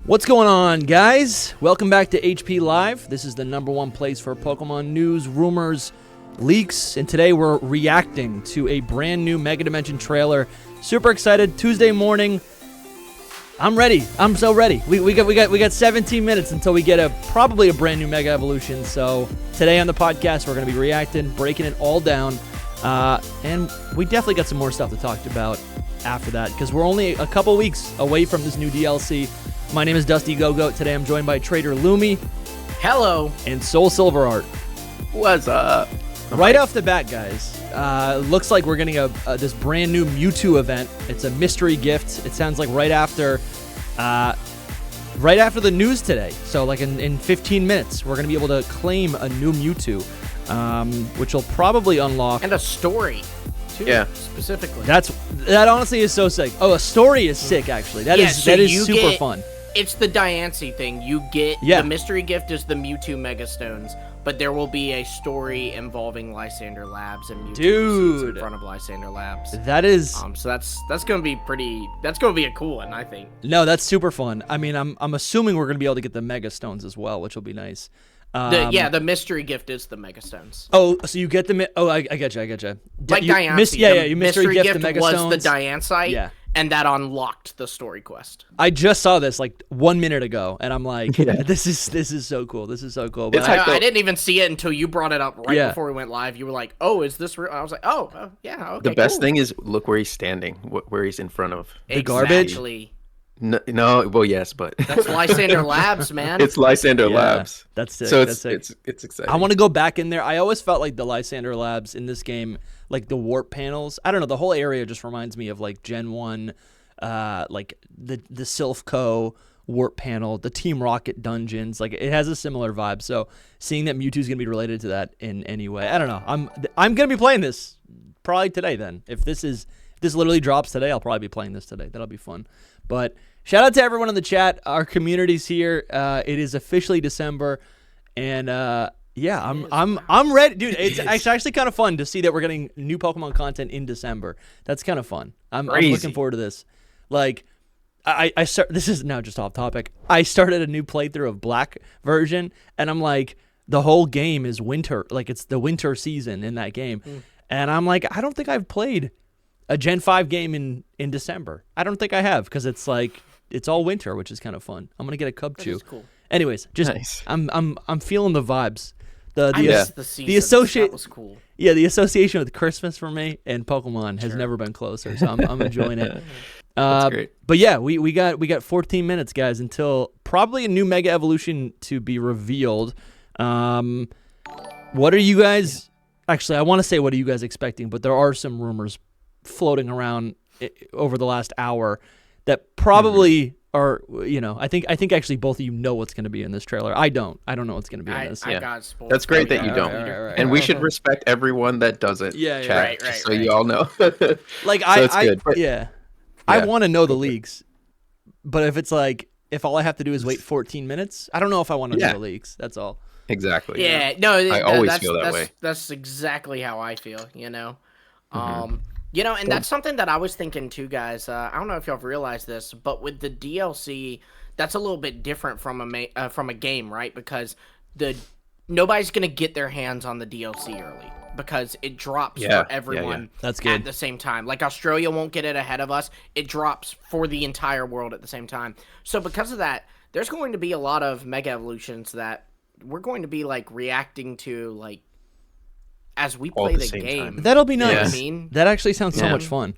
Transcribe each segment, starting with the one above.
What's going on, guys? Welcome back to HP Live. This is the #1 place for Pokemon news, rumors, leaks, and today we're reacting to a brand new Mega Dimension trailer. Super excited. Tuesday morning. I'm ready. I'm so ready. We got 17 minutes until we get probably a brand new Mega Evolution. So today on the podcast we're going to be reacting, breaking it all down, and we definitely got some more stuff to talk about after that because we're only a couple weeks away from this new DLC. My name is DustyGogoat. Today I'm joined by TraderLumi. Hello. And SoulSilverArt. What's up? Right off the bat, guys, looks like we're getting this brand new Mewtwo event. It's a mystery gift. It sounds like right after the news today. So like in 15 minutes, we're going to be able to claim a new Mewtwo, which will probably unlock. And a story, too, yeah, specifically. That honestly is so sick. Oh, a story is sick, actually. That is super fun. It's the Diancie thing. You get the mystery gift is the Mewtwo Mega Stones, but there will be a story involving Lysander Labs and Mewtwo in front of Lysander Labs. That is so that's gonna be pretty. That's gonna be a cool one, I think. No, that's super fun. I mean, I'm assuming we're gonna be able to get the Mega Stones as well, which will be nice. The mystery gift is the Mega Stones. Oh, so you get the I get you. Like Diancie. You mystery gift the Mega was Stones. The Diancite. Yeah. And that unlocked the story quest. I just saw this like 1 minute ago, and I'm like, this is so cool. This is so cool. But I didn't even see it until you brought it up right before we went live. You were like, "Oh, is this real?" I was like, "Oh, yeah, okay." The best thing is look where he's standing, where he's in front of the garbage. No, well, yes, but that's Lysander Labs, man. It's Lysander Labs. That's sick. So it's exciting. I want to go back in there. I always felt like the Lysander Labs in this game, like the warp panels. I don't know. The whole area just reminds me of like Gen 1. Like the Silphco warp panel, the Team Rocket dungeons, like it has a similar vibe. So seeing that Mewtwo's gonna be related to that in any way, I don't know. I'm gonna be playing this probably today. Then if this literally drops today, I'll probably be playing this today. That'll be fun. But shout out to everyone in the chat. Our community's here. It is officially December, and I'm ready, dude. It's actually kind of fun to see that we're getting new Pokemon content in December. That's kind of fun. I'm looking forward to this. Like, this is now just off topic. I started a new playthrough of Black version, and I'm like, the whole game is winter. Like, it's the winter season in that game. And I'm like, I don't think I've played a Gen 5 game in December. I don't think I have, because it's like, it's all winter, which is kind of fun. I'm going to get a Cubchoo. Cool. Anyways, just, nice. I'm feeling the vibes. I missed the season. That was cool. Yeah, the association with Christmas for me and Pokemon has never been closer, so I'm enjoying it. That's great. But yeah, we got 14 minutes, guys, until probably a new Mega Evolution to be revealed. What are you guys? Actually, I want to say what are you guys expecting, but there are some rumors floating around over the last hour that probably are. You know, I think actually both of you know what's going to be in this trailer. I don't know what's going to be in this. I got spoiled. That's great that you don't. Right, and we should respect everyone that doesn't. Chat, right. So you all know. Like I want to know the leaks, but if it's like, if all I have to do is wait 14 minutes, I don't know if I want to know the leaks. That's all. Exactly. Yeah, no, I always feel that way. That's exactly how I feel, you know? You know, and that's something that I was thinking too, guys. I don't know if y'all have realized this, but with the DLC, that's a little bit different from a game, right? Because nobody's going to get their hands on the DLC early. Because it drops for everyone That's good. at the same time. Like, Australia won't get it ahead of us. It drops for the entire world at the same time. So because of that, there's going to be a lot of Mega Evolutions that we're going to be, like, reacting to, like, as we play the game. Time. That'll be nice. You know what I mean? That actually sounds so much fun.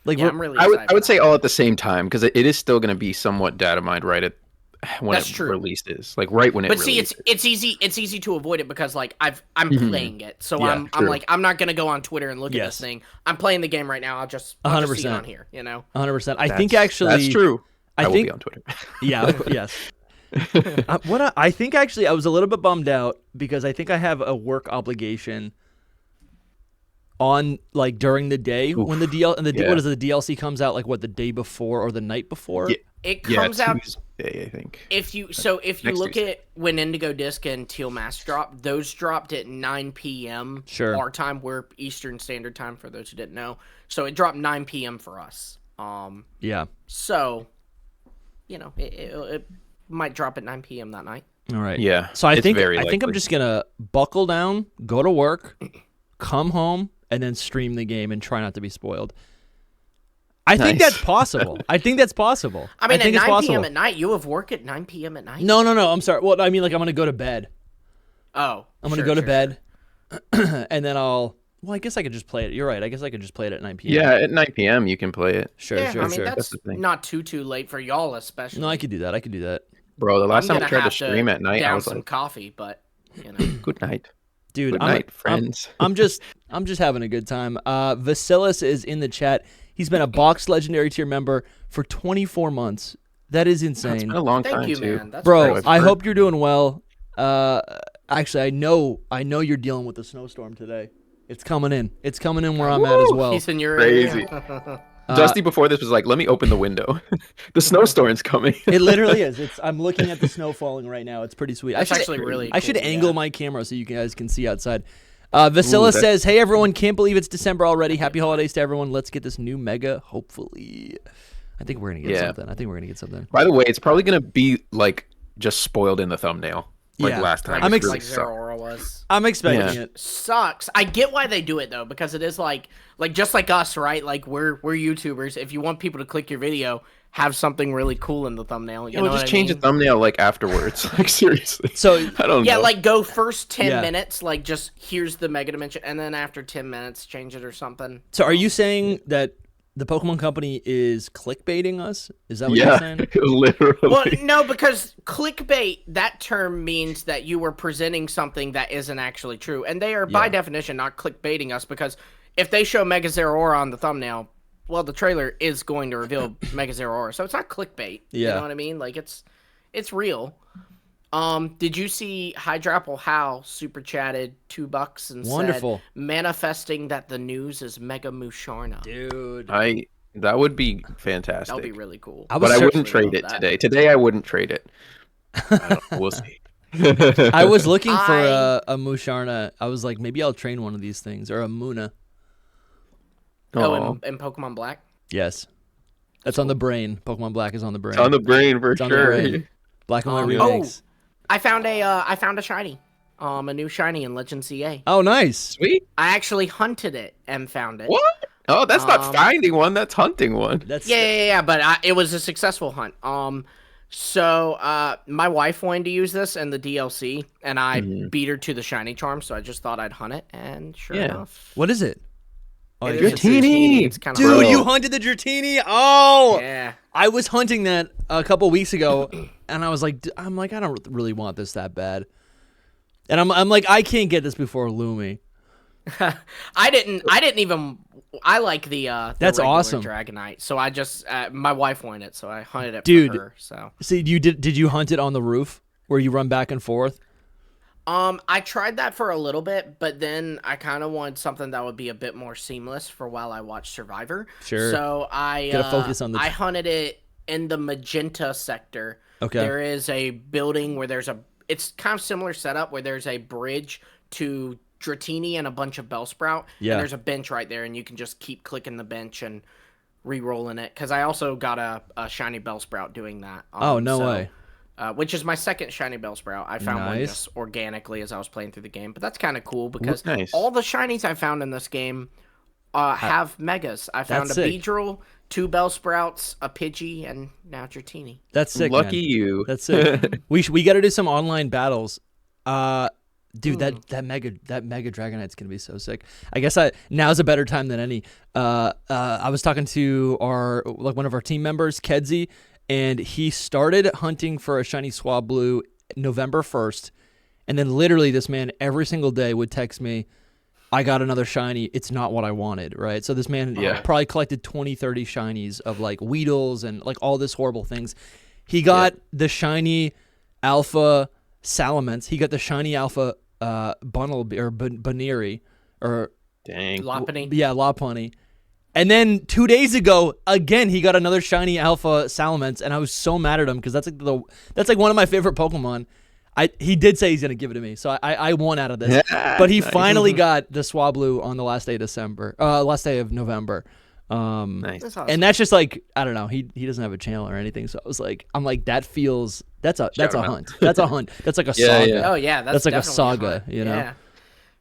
Like, I'm really excited. I would say all at the same time, because it is still going to be somewhat data mined right at when released is like right when it. But see, it's easy to avoid it because like I'm playing it, so I'm like I'm not gonna go on Twitter and look at this thing. I'm playing the game right now. I'll just 100% see it on here, you know. 100%. I think actually that's true. I think, will be on Twitter. Yeah. Yes. I think actually I was a little bit bummed out because I think I have a work obligation on like during the day when the what is the DLC comes out, like what, the day before or the night before? Yeah. It comes out Tuesday, I think. If you look Tuesday. At when Indigo Disc and Teal Mask dropped, those dropped at 9 p.m. our time. We're Eastern Standard Time for those who didn't know. So it dropped 9 p.m. for us. Yeah. So it might drop at 9 p.m. that night. All right. Yeah. So I think I'm likely. just gonna buckle down, go to work, come home, and then stream the game and try not to be spoiled. I think that's possible. I think that's possible. I mean, think at 9 possible. p.m. at night, you have work at 9 p.m. at night? No. I'm sorry. Well, I mean, like, I'm going to go to bed. Oh. I'm going to go to bed, and then I'll... Well, I guess I could just play it. You're right. I guess I could just play it at 9 p.m. Yeah, at 9 p.m. you can play it. Sure. I mean, sure. that's not too late for y'all, especially. No, I could do that. Bro, the last time I tried to stream stream at night, I down was some like, coffee, but, good night. Dude, good night, friends. I'm just having a good time. Vasilis is in the chat. He's been a Box Legendary tier member for 24 months. That is insane. It's been a long time, Thank you, too. man. That's Bro, crazy. I hope you're doing well. Actually, I know you're dealing with the snowstorm today. It's coming in. It's coming in where I'm at as well. He's in your Crazy. area. Dusty before this was like, let me open the window. The snowstorm's coming. It literally is. I'm looking at the snow falling right now. It's pretty sweet. That's actually really I should cool, angle my camera so you guys can see outside. Vasila says, hey, everyone, can't believe it's December already. Happy holidays to everyone. Let's get this new mega, hopefully. I think we're going to get something. By the way, it's probably going to be like just spoiled in the thumbnail. Like last time. Like Zeraora was. I'm expecting it. Sucks. I get why they do it though, because it is like just like us, right? Like we're YouTubers. If you want people to click your video, have something really cool in the thumbnail. You know just what change the thumbnail like afterwards. Like seriously. So I don't know. Yeah, like go first 10 minutes, like just here's the Mega Dimension, and then after 10 minutes change it or something. So are you saying that the Pokemon Company is clickbaiting us? Is that what you're saying? Literally. Well, no, because clickbait, that term means that you were presenting something that isn't actually true. And they are, by definition, not clickbaiting us, because if they show Mega Zeraora on the thumbnail, well, the trailer is going to reveal Mega Zeraora. So it's not clickbait. You know what I mean? Like, it's real. Did you see Hydrapple How super chatted $2 and Wonderful. said, manifesting that the news is Mega Musharna? Dude. That would be fantastic. That would be really cool. But I wouldn't trade it today. Today I wouldn't trade it. We'll see. I was looking for a Musharna. I was like, maybe I'll train one of these things, or a Muna. Oh, in Pokemon Black? Yes. That's on the brain. Pokemon Black is on the brain. It's on the brain for It's on sure. the brain. Black and white remakes. I found a shiny. A new shiny in Legend CA. Oh, nice. Sweet. I actually hunted it and found it. What? Oh, that's not finding one. That's hunting one. That's Yeah, but it was a successful hunt. So my wife wanted to use this in the DLC, and I beat her to the shiny charm, so I just thought I'd hunt it, and sure enough. What is it? Oh, It is a Dratini! It's kind of Dude, you hunted the Dratini? Oh! Yeah. I was hunting that a couple weeks ago, and I was like, I don't really want this that bad. And I'm like, I can't get this before Lumi. I didn't even. I like the That's regular awesome. Dragonite, so I just my wife wanted it, so I hunted it Dude. for her. So See, did you hunt it on the roof where you run back and forth? I tried that for a little bit, but then I kind of wanted something that would be a bit more seamless for while I watched Survivor. Sure. So I Gotta focus on the. I hunted it in the magenta sector. Okay. There is a building where it's kind of similar setup where there's a bridge to Dratini and a bunch of Bellsprout. Yeah. And there's a bench right there, and you can just keep clicking the bench and re-rolling it. Because I also got a shiny Bellsprout doing that. Oh, no way. Which is my second shiny Bellsprout. I found one just organically as I was playing through the game. But that's kind of cool because all the shinies I found in this game have megas. I found a Beedrill, 2 Bellsprouts, a Pidgey, and now Dratini. That's sick, Lucky man. you. That's sick. we got to do some online battles. Dude, that mega Dragonite's gonna be so sick. I guess now's a better time than any. I was talking to one of our team members, Kedzie, and he started hunting for a shiny Swablu November 1st, and then literally this man every single day would text me, I got another shiny, it's not what I wanted, right? So this man probably collected 20, 30 shinies of like Weedles and like all this horrible things. He got the shiny Alpha Salamence. He got the shiny Alpha Bunnel or Baneri or Lopunny. Yeah, Lopunny. And then 2 days ago, again, he got another shiny Alpha Salamence, and I was so mad at him because that's like one of my favorite Pokemon. He did say he's gonna give it to me, so I won out of this. But he finally got the Swablu on the last day of November. Nice. That's awesome. And that's just like, I don't know, he doesn't have a channel or anything, so I'm like that's a hunt. That's a hunt. That's like a saga. Yeah. Oh yeah, that's like a definitely saga, hunt. you know. Yeah.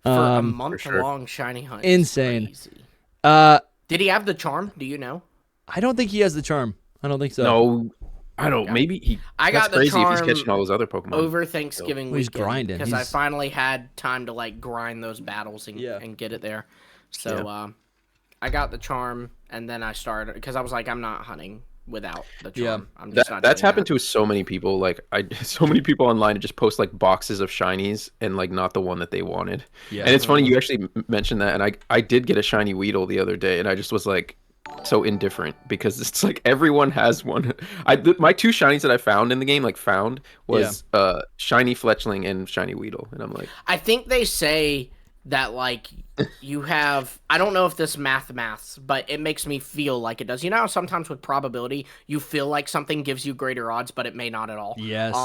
For a month-long shiny hunt. Insane. Crazy. Did he have the charm? Do you know? I don't think he has the charm. I don't think so. No, I don't. Maybe he. I got the crazy charm if he's catching all those other Pokemon over Thanksgiving He's weekend grinding. because I finally had time to like grind those battles and get it there. So I got the charm and then I started because I was like, I'm not hunting without the charm. I'm just not that's doing happened that. to so many people. Like so many people online just post like boxes of shinies and like not the one that they wanted. Yeah. And it's funny you actually mentioned that, and I did get a shiny Weedle the other day, and I just was like so indifferent because it's like everyone has one. My 2 shinies that I found in the game, was shiny Fletchling and shiny Weedle, and I'm like, I think they say that like you have, I don't know if this maths, but it makes me feel like it does. You know how sometimes with probability you feel like something gives you greater odds, but it may not at all. Yes.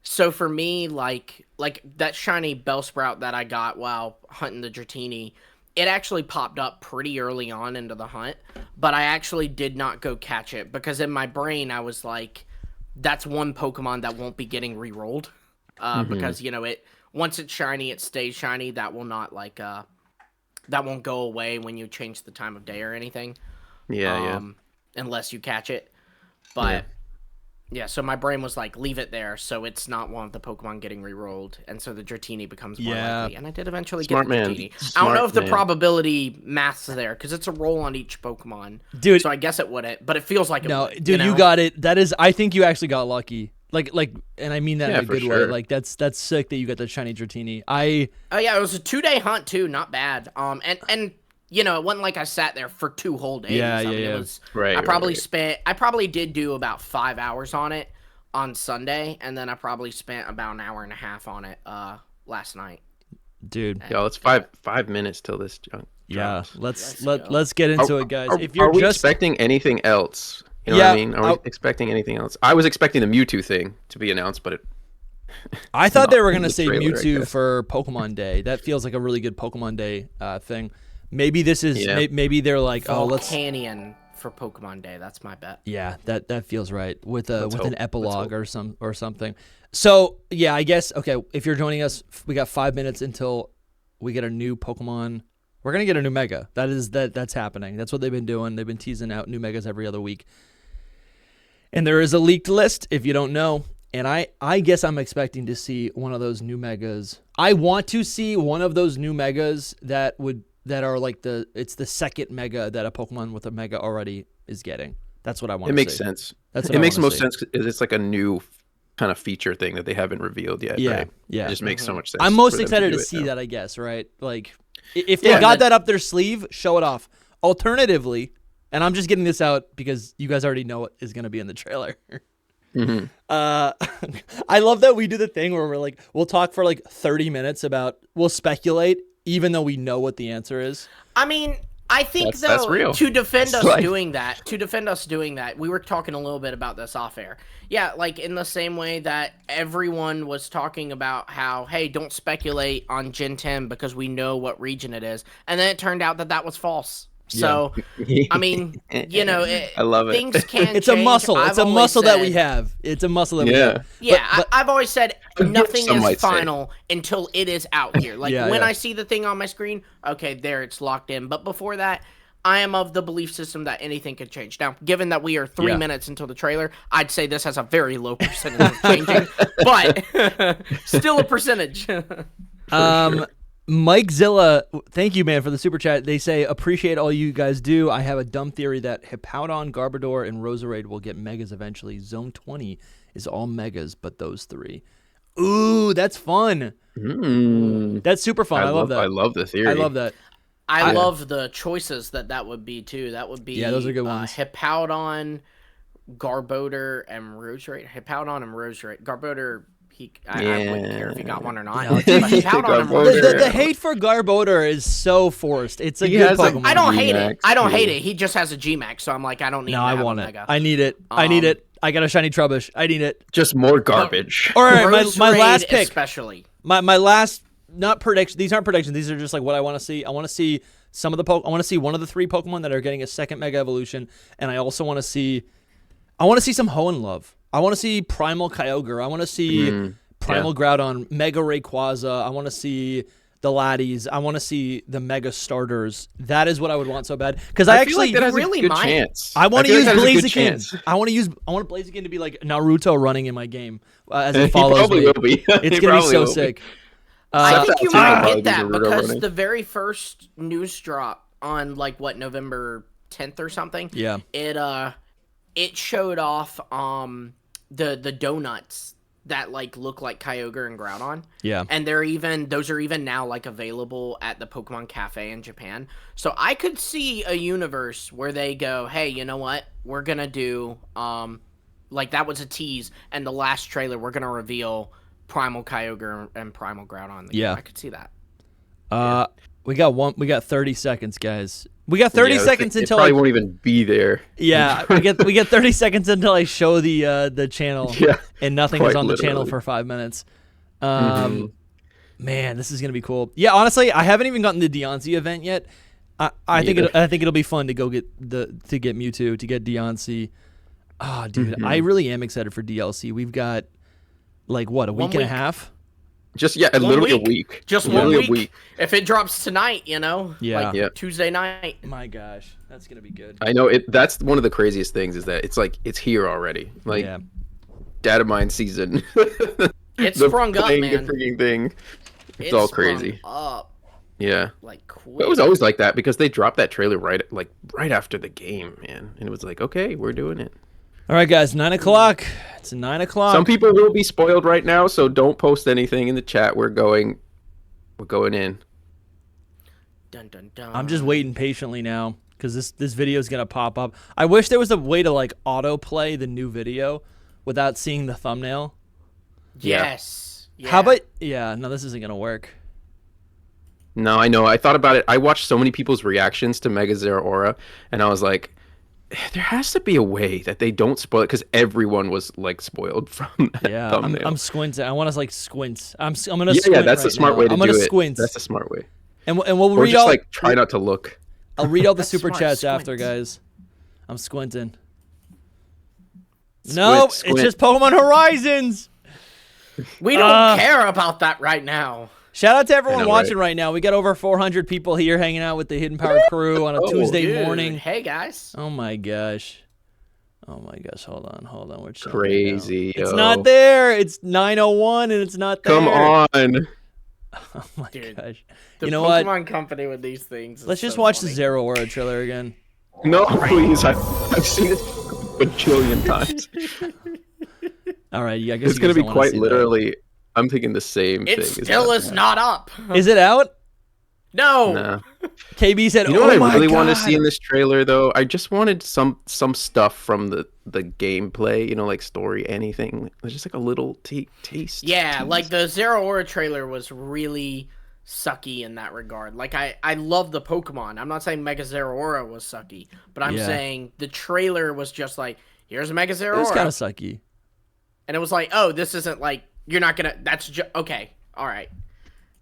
So for me, like that shiny Bellsprout that I got while hunting the Dratini, it actually popped up pretty early on into the hunt, but I actually did not go catch it because in my brain I was like, that's one Pokemon that won't be getting re-rolled because, you know, once it's shiny, it stays shiny. That will not like that won't go away when you change the time of day or anything. Yeah. Unless you catch it. But yeah, so my brain was like, leave it there so it's not one of the Pokemon getting re-rolled. And so the Dratini becomes more likely. And I did eventually get the Dratini. I don't know if the probability math's there because it's a roll on each Pokemon. Dude. So I guess it wouldn't, but it feels like it would. Dude, you got it. That is, I think you actually got lucky. Like, and I mean that in a good way. Like, that's sick that you got the shiny Dratini. Oh yeah, it was a 2-day hunt too, not bad. And you know, it wasn't like I sat there for 2 whole days. It was, I probably did do about 5 hours on it on Sunday, and then I probably spent about an hour and a half on it last night. Dude, yo, it's 5 minutes till this junk. Yeah, let's get into it, guys. If you're just expecting anything else. You know what I mean? Are we expecting anything else? I was expecting the Mewtwo thing to be announced, but I thought they were going to say Mewtwo for Pokemon Day. That feels like a really good Pokemon Day thing. Maybe this is maybe they're like, Volcanion for Pokemon Day. That's my bet. Yeah, that feels right with an epilogue or something. So yeah, I guess if you're joining us, we got 5 minutes until we get a new Pokemon. We're gonna get a new Mega. That's happening. That's what they've been doing. They've been teasing out new Megas every other week. And there is a leaked list if you don't know. And I guess I'm expecting to see one of those new Megas. I want to see one of those new Megas that are like it's the second Mega that a Pokemon with a Mega already is getting. That's what I want to see. It makes sense. It makes the most sense because it's like a new kind of feature thing that they haven't revealed yet. Yeah, right? yeah. It just makes so much sense. I'm most excited to see that, I guess, right? Like, if they got that up their sleeve, show it off. Alternatively, and I'm just getting this out because you guys already know what is going to be in the trailer. I love that we do the thing where we'll talk for like 30 minutes we'll speculate even though we know what the answer is. I mean, I think that's real. To defend us doing that, we were talking a little bit about this off air. Yeah, like in the same way that everyone was talking about how, hey, don't speculate on Gen 10 because we know what region it is. And then it turned out that was false. So, I mean, you know, I love it. Things can It's change. a muscle. It's a muscle that we have. It's a muscle that we have. Yeah, I've always said nothing is final until it is out here. Like when I see the thing on my screen, okay, there it's locked in. But before that, I am of the belief system that anything could change. Now, given that we are 3 minutes until the trailer, I'd say this has a very low percentage of changing, but still a percentage. Mike Zilla, thank you, man, for the super chat. They say, appreciate all you guys do. I have a dumb theory that Hippowdon, Garbodor, and Roserade will get Megas eventually. Zone 20 is all Megas, but those 3. Ooh, that's fun. That's super fun. I love that. I love the theory. I love that. I love the choices that would be, too. That would be those are good ones. Hippowdon, Garbodor, and Roserade. Hippowdon and Roserade. Garbodor... I wouldn't care if he got one or not. The hate for Garbodor is so forced. It's a good Pokemon. I don't hate it. I don't hate it. He just has a Gmax, so I'm like, I don't need. No, I want it. I need it. I need it. I got a shiny Trubbish. I need it. Just more garbage. All right, my last pick. Especially my last not predictions. These aren't predictions. These are just like what I want to see. I want to see some of the I want to see one of the 3 Pokemon that are getting a second Mega Evolution, and I also want to see. I want to see some Hoenn love. I want to see Primal Kyogre. I want to see Primal Groudon, Mega Rayquaza. I want to see the laddies. I want to see the Mega Starters. That is what I would want so bad. Because I feel like actually that has really a good might. chance. I want to use like Blaziken. I want Blaziken to be like Naruto running in my game as it follows probably me. will be. It's gonna be so sick. I think you might probably get that Naruto because running. the very first news drop on like what November 10th or something. Yeah. It showed off the donuts that like look like Kyogre and Groudon. Yeah. And those are even now like available at the Pokemon Cafe in Japan. So I could see a universe where they go, hey, you know what? We're gonna do like that was a tease, and the last trailer we're gonna reveal Primal Kyogre and Primal Groudon. Yeah. I could see that. We got 30 seconds, guys. We got 30 seconds it until probably won't even be there. Yeah, we get 30 seconds until I show the channel. Yeah, and nothing is quite on the channel literally. for 5 minutes. Man, this is gonna be cool. Yeah, honestly, I haven't even gotten the Deontay event yet. I think it'll be fun to go get get Mewtwo, to get Deontay. Oh, dude, I really am excited for DLC. We've got like what, a week and a half? Just literally a week. Just Literally 1 a week. If it drops tonight, like Tuesday night. My gosh, that's gonna be good. I know it. That's one of the craziest things is that it's like it's here already. Like data mine season. It's sprung up, man. The freaking thing. It's all crazy. Up. Yeah. Like quick. But it was always like that because they dropped that trailer right after the game, man, and it was like, okay, we're doing it. All right, guys, 9 o'clock. It's 9 o'clock. Some people will be spoiled right now, so don't post anything in the chat. We're going in. Dun, dun, dun. I'm just waiting patiently now because this video is gonna pop up. I wish there was a way to like autoplay the new video without seeing the thumbnail. Yes. Yeah. How about no, this isn't gonna work. No, I know. I thought about it. I watched so many people's reactions to Mega Zeraora, and I was like, there has to be a way that they don't spoil it because everyone was like spoiled from that thumbnail. I'm squinting. I want to like squint. I'm gonna squint. Yeah, that's a smart way to do it. I'm gonna squint. That's a smart way. And we'll or read just all. Like try not to look. I'll read all the super smart, chats squint. after, guys. I'm squinting. No, Squint. it's just Pokemon Horizons. We don't care about that right now. Shout out to everyone know, watching right now. We got over 400 people here hanging out with the Hidden Power crew on a Tuesday Dude, morning. Hey guys. Oh my gosh. Hold on. We're chilling Crazy. right now. It's yo. not there. It's 9:01 and it's not there. Come on. Oh my Dude, gosh. The You know Pokemon what? Company with these things. Let's just watch the Zeraora trailer again. No, please. I've seen it a bajillion times. All right, yeah, I guess It's you gonna guys be don't wanna quite see literally. I'm thinking the same thing. It still is not up. that. Is it out? No. Nah. KB said, You know "Oh what my I really God. want to see in this trailer, though? I just wanted some stuff from the gameplay, like story, anything. There's just like a little taste. Yeah, like the Zeraora trailer was really sucky in that regard. Like I love the Pokemon. I'm not saying Mega Zeraora was sucky, but I'm saying the trailer was just like, here's a Mega Zeraora. It was kind of sucky. And it was like, oh, this isn't like, you're not gonna, that's just, okay, all right.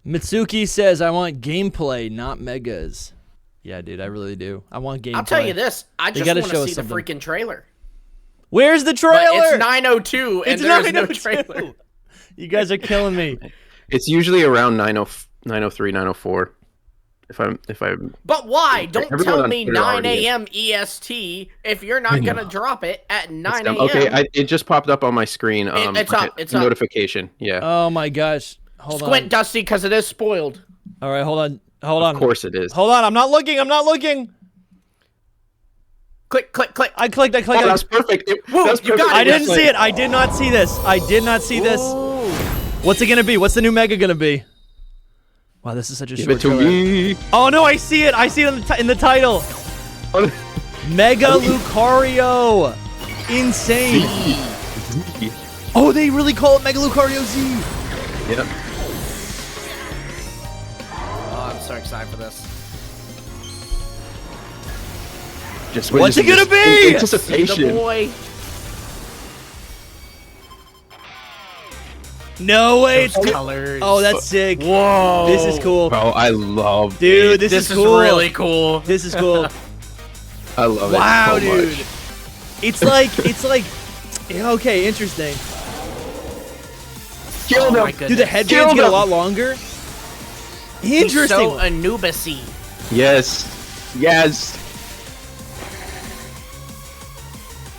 Mitsuki says, I want gameplay, not megas. Yeah, dude, I really do. I want gameplay. I'll tell you this, I just gotta want show to us see the something. freaking trailer. Where's the But trailer? it's 9:02 and It's there's no 9:02. trailer. You guys are killing me. It's usually around 9:03, 9:04. If I'm. But why? Don't Everyone tell on me Twitter 9 already is. a.m. EST if you're not gonna drop it at 9 a.m. Okay, it just popped up on my screen. It's like up, it's a up. notification. Yeah. Oh my gosh. Hold Squint, on. Dusty, because it is spoiled. All right, hold on. Of course it is. Hold on. I'm not looking. Click, click, click. I clicked. Oh, that was perfect. Woo, That was you got perfect. it. I didn't see it. I did not see this. Ooh. What's it gonna be? What's the new mega gonna be? Wow, this is such a Give short it to trailer. me. Oh no, I see it. I see it in the title. Mega Lucario. Insane. Oh, they really call it Mega Lucario Z. Yep. Oh, I'm so excited for this. Just What's it witnessing gonna this be? The Anticipation. boy. No way. It's colors. Oh, that's sick. Whoa. This is cool. Bro, I love Dude, it. this is is cool. really cool. This is cool. I love Wow, it so dude. much. It's like okay, interesting. Killed Oh him. my goodness. Do the headbands Killed get a him. lot longer? He's Interesting. so Anubis-y. Yes. Yes.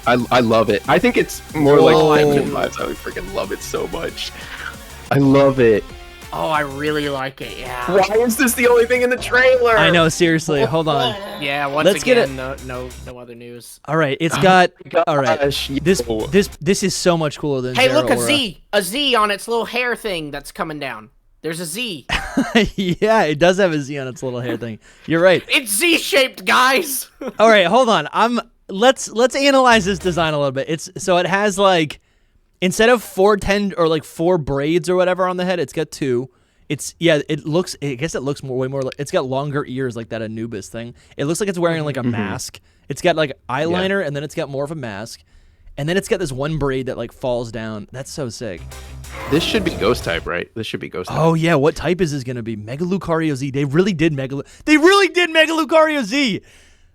I love it. I think it's more like Whoa. feminine vibes. I freaking love it so much. I love it. Oh, I really like it. Yeah. Why is this the only thing in the trailer? I know, seriously. Hold on. Yeah. Once Let's get again, no other news. All right, it's got. All right, Gosh, this yo. this is so much cooler than. Hey, Zero look, a Aura. Z on its little hair thing that's coming down. There's a Z. Yeah, it does have a Z on its little hair thing. You're right. It's Z-shaped, guys. All right, hold on. Let's analyze this design a little bit. It has like instead of 4 braids or whatever on the head, it's got 2. I guess it looks way more like it's got longer ears like that Anubis thing. It looks like it's wearing like a mask. It's got like eyeliner and then it's got more of a mask. And then it's got this one braid that like falls down. That's so sick. This should be ghost type, right? This should be ghost type. Oh yeah, what type is this gonna be? Mega Lucario Z. They really did Mega Lucario Z.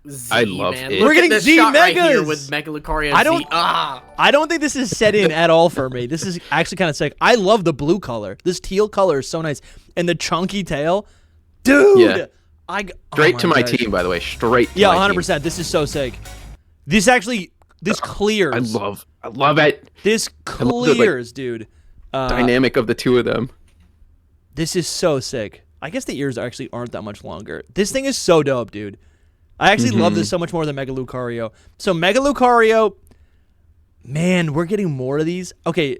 Z, I love man. it. Look We're at getting this Z shot right here Megas. with Mega Lucario I Z. don't- I don't think this is set in at all for me. This is actually kind of sick. I love the blue color. This teal color is so nice. And the chunky tail. Dude. Yeah. Straight oh to my gosh. team, by the way. Straight to Yeah, my 100%. This is so sick. This clears. team. I love it. This love the, like, clears, dude. Dynamic of the two of them. This is so sick. I guess the ears actually aren't that much longer. This thing is so dope, dude. I actually love this so much more than Mega Lucario. So Mega Lucario, man, we're getting more of these. Okay,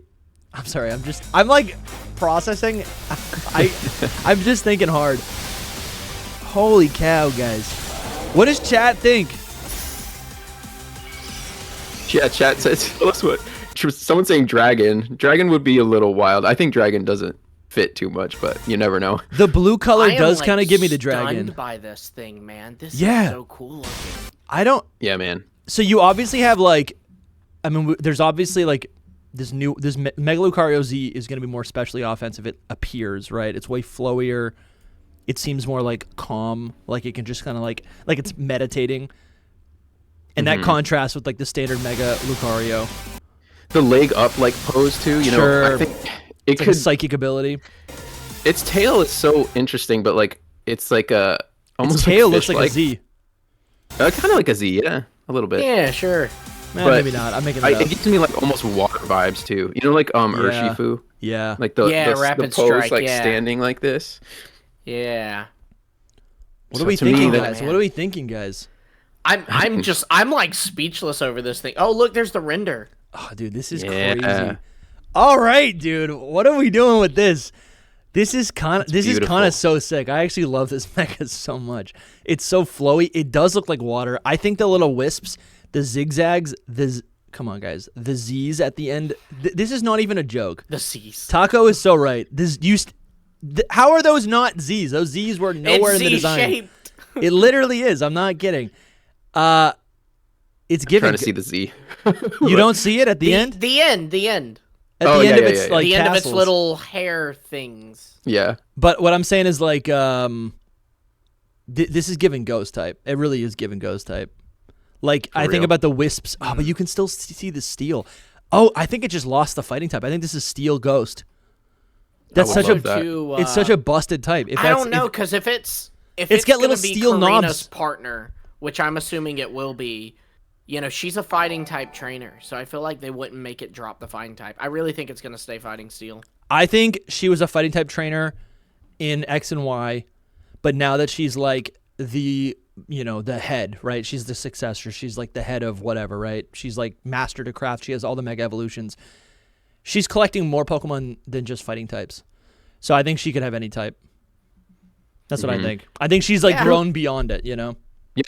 I'm sorry. I'm like processing. I'm just thinking hard. Holy cow, guys. What does chat think? Yeah, chat says, tell us what. Someone's saying dragon. Dragon would be a little wild. I think dragon doesn't fit too much, but you never know. The blue color I am, does like, kind of give me the dragon. Stunned by this thing, man. This Yeah. is so cool looking. I don't. Yeah, man. So you obviously have like, I mean, there's obviously like this Mega Lucario Z is going to be more specially offensive. It appears, right? It's way flowier. It seems more like calm, like it can just kind of like it's meditating. And that contrasts with like the standard Mega Lucario. The leg up like pose too, you know. Sure. I think it It's like could. a psychic ability. Its tail is so interesting, but like it's like a almost Its tail like looks like a fish-like. Z. Kind of like a Z, yeah, a little bit. Yeah, sure. Nah, But maybe not. I'm making It it up. gives me like almost water vibes too. You know, like Urshifu, Yeah. like the Rapid pose Strike, like yeah. standing like this. Yeah. What So are we to me, thinking, that- guys? What are we thinking, guys? I'm like speechless over this thing. Oh, look, there's the render. Oh, dude, this is Yeah. crazy. All right, dude. What are we doing with this? This is kind of beautiful. so sick. I actually love this mega so much. It's so flowy. It does look like water. I think the little wisps, the zigzags, come on, guys, the Z's at the end. This is not even a joke. The C's. Taco is so right. How are those not Z's? Those Z's were nowhere in the design. Z-shaped. It literally is. I'm not kidding. It's giving. Trying to see the Z. You don't see it at the end. The end. At Oh, the end yeah, of yeah, its yeah. like The end of its tassels. little hair things. Yeah. But what I'm saying is like this is giving ghost type. It really is giving ghost type. Like I think real. about the wisps. Oh, but you can still see the steel. Oh, I think it just lost the fighting type. I think this is steel ghost. That's would such a love that. it's such a busted type. If I that's, don't know, if- because if it's It's got gonna little be steel Karina's knobs. partner, which I'm assuming it will be, you know, she's a fighting type trainer, so I feel like they wouldn't make it drop the fighting type. I really think it's gonna stay fighting steel. I think she was a fighting type trainer in X and Y, but now that she's like the head, right? She's the successor. She's like the head of whatever, right? She's like mastered a craft. She has all the mega evolutions. She's collecting more Pokemon than just fighting types. So I think she could have any type. That's what I think. I think she's like Yeah. grown beyond it, you know?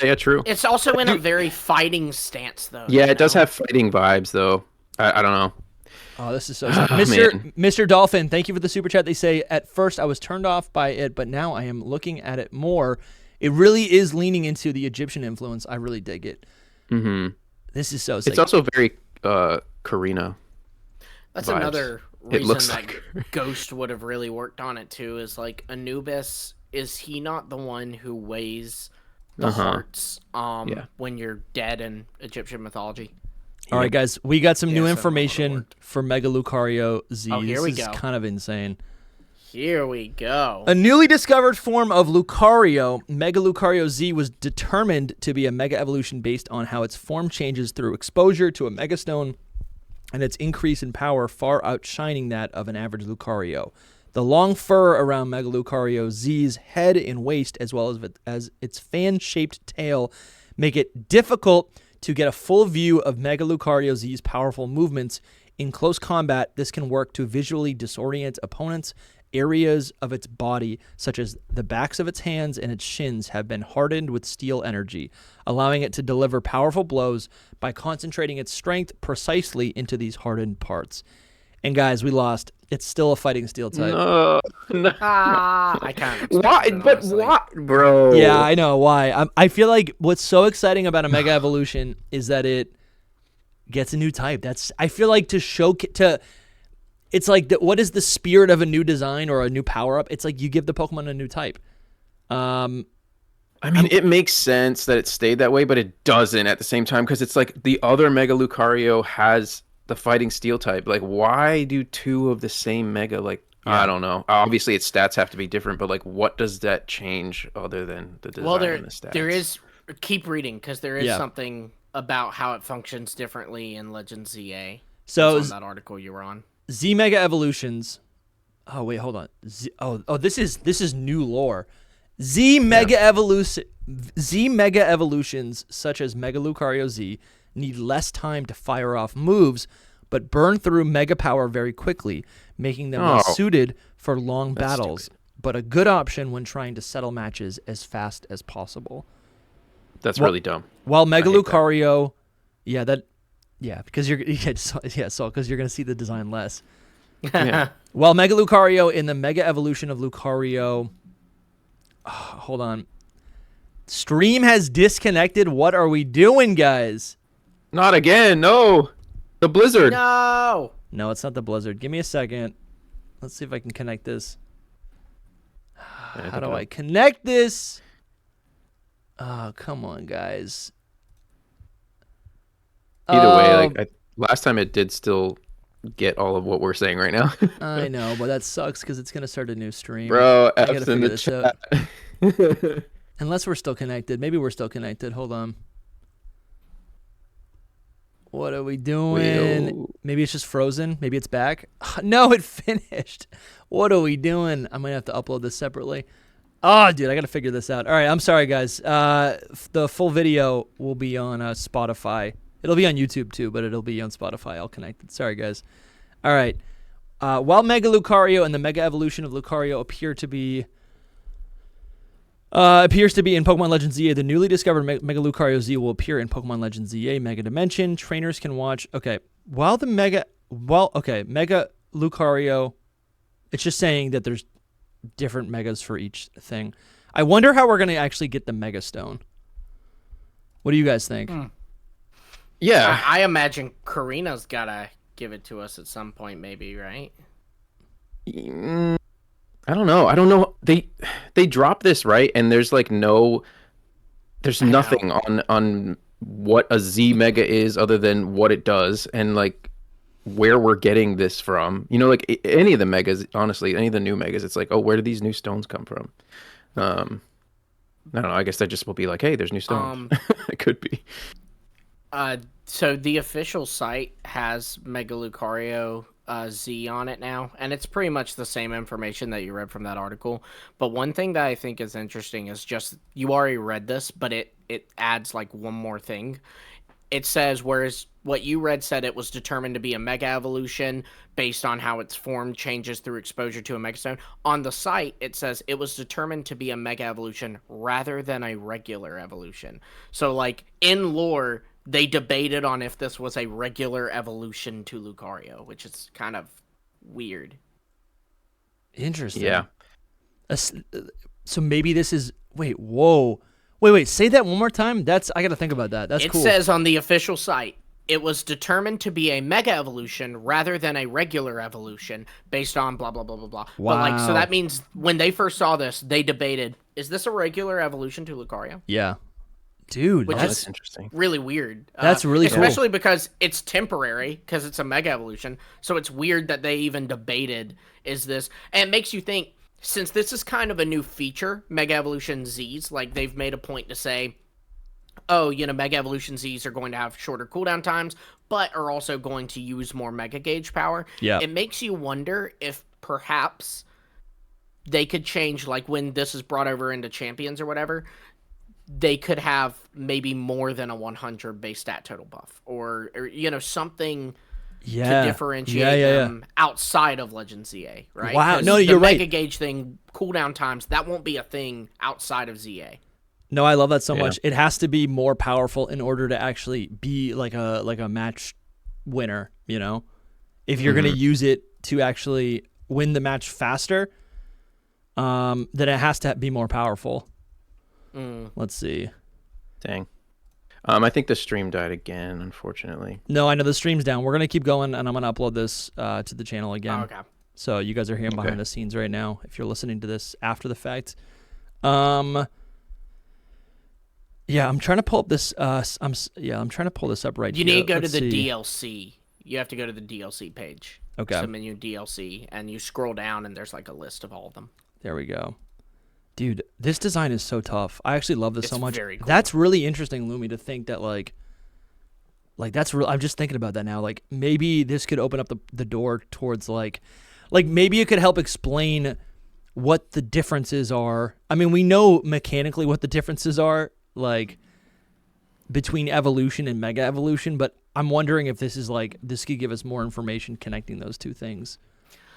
Yeah, true. It's also in a very fighting stance, though. Yeah, you it does know? have fighting vibes though. I don't know. Oh, this is so sad. Mr. Dolphin, thank you for the super chat. They say, at first I was turned off by it, but now I am looking at it more. It really is leaning into the Egyptian influence. I really dig it. Mm-hmm. This is so sick. It's also very Karina. That's vibes. another reason looks that like Ghost would have really worked on it too is like Anubis. Is he not the one who weighs the hearts when you're dead in Egyptian mythology? All right, guys, we got some new so that information would've for Mega Lucario Z. Oh, here we This is go. kind of insane. Here we go. A newly discovered form of Lucario, Mega Lucario Z, was determined to be a Mega Evolution based on how its form changes through exposure to a Mega Stone and its increase in power far outshining that of an average Lucario. The long fur around Mega Lucario Z's head and waist, as well as its fan-shaped tail, make it difficult to get a full view of Mega Lucario Z's powerful movements. In close combat, this can work to visually disorient opponents. Areas of its body, such as the backs of its hands and its shins, have been hardened with steel energy, allowing it to deliver powerful blows by concentrating its strength precisely into these hardened parts. And guys, we lost. It's still a fighting steel type. No. I kind of Why? But why, bro? Yeah, I know why. I feel like what's so exciting about a Mega Evolution is that it gets a new type. I feel like it's like what is the spirit of a new design or a new power up? It's like you give the Pokemon a new type. I mean, it makes sense that it stayed that way, but it doesn't at the same time because it's like the other Mega Lucario has the fighting steel type. Like, why do two of the same Mega? Like, I don't know. Obviously, its stats have to be different, but like, what does that change other than the design and the stats? There is. Keep reading because there is something about how it functions differently in Legend ZA. So on that article you were on. Z Mega Evolutions. Oh wait, hold on. This is new lore. Z Mega Evolutions such as Mega Lucario Z need less time to fire off moves, but burn through Mega Power very quickly, making them less suited for long battles. Stupid. But a good option when trying to settle matches as fast as possible. That's really dumb. While Mega Lucario, because you're because you're gonna see the design less. Yeah. While Mega Lucario in the Mega Evolution of Lucario, hold on, stream has disconnected. What are we doing, guys? Not again. No, the blizzard. No, it's not the blizzard. Give me a second. Let's see if I can connect this. How do I connect this? Oh, come on, guys. Either way, like last time it did still get all of what we're saying right now. I know, but that sucks because it's gonna start a new stream. Bro, I gotta F's in figure the this chat. out. Unless we're still connected. Maybe we're still connected. Hold on. What are we doing? Maybe it's just frozen. Maybe it's back. No, it finished. What are we doing? I might have to upload this separately. Oh, dude, I got to figure this out. All right, I'm sorry, guys. The full video will be on Spotify. It'll be on YouTube, too, but it'll be on Spotify. I'll connect it. Sorry, guys. All right. While Mega Lucario and the Mega Evolution of Lucario appears to be in Pokemon Legends ZA, the newly discovered Mega Lucario Z will appear in Pokemon Legends ZA Mega Dimension. Trainers can watch. Okay. Mega Lucario, it's just saying that there's different megas for each thing. I wonder how we're going to actually get the Mega Stone. What do you guys think? Yeah. I imagine Karina's got to give it to us at some point, maybe, right? I don't know. They drop this, right? And there's like there's nothing on what a Z Mega is other than what it does and like where we're getting this from. You know, like any of the megas, honestly, any of the new megas, it's like, oh, where do these new stones come from? I don't know. I guess that just will be like, hey, there's new stones. It could be. So the official site has Mega Lucario Z on it now, and it's pretty much the same information that you read from that article. But one thing that I think is interesting is just, you already read this, but it adds like one more thing. It says, whereas what you read said it was determined to be a Mega Evolution based on how its form changes through exposure to a Mega Stone. On the site, it says it was determined to be a Mega Evolution rather than a regular evolution. So, like, in lore, they debated on if this was a regular evolution to Lucario, which is kind of weird. Interesting. Yeah. So maybe this is... Wait, say that one more time? I got to think about that. That's cool. It says on the official site, it was determined to be a mega evolution rather than a regular evolution based on blah blah blah blah blah. Wow. But like, so that means when they first saw this, they debated, is this a regular evolution to Lucario? Yeah. Dude, Which that's is interesting. really weird. That's really cool. Especially because it's temporary, because it's a mega evolution. So it's weird that they even debated, is this... And it makes you think, since this is kind of a new feature, Mega Evolution Zs, like they've made a point to say, oh, you know, Mega Evolution Zs are going to have shorter cooldown times, but are also going to use more Mega Gauge power. Yeah. It makes you wonder if perhaps they could change, like when this is brought over into Champions or whatever, they could have maybe more than a 100 base stat total buff, or you know, something to differentiate them outside of Legend ZA, right? Wow, no, you're right. The Mega Gauge thing, cooldown times, that won't be a thing outside of ZA. No, I love that so much. It has to be more powerful in order to actually be like a match winner, you know? If you're going to use it to actually win the match faster, then it has to be more powerful. Let's see. Dang. I think the stream died again, unfortunately. No, I know the stream's down. We're going to keep going, and I'm going to upload this to the channel again. Oh, okay. So you guys are hearing behind the scenes right now if you're listening to this after the fact. Yeah, I'm trying to pull up this. I'm trying to pull this up right You here. need to go Let's to the see. DLC. You have to go to the DLC page. Okay. It's the menu DLC, and you scroll down, and there's like a list of all of them. There we go. Dude, this design is so tough. I actually love this so much. Very cool. That's really interesting, Lumi, to think that like that's real. I'm just thinking about that now. Like maybe this could open up the door towards like maybe it could help explain what the differences are. I mean, we know mechanically what the differences are, like between evolution and mega evolution, but I'm wondering if this could give us more information connecting those two things.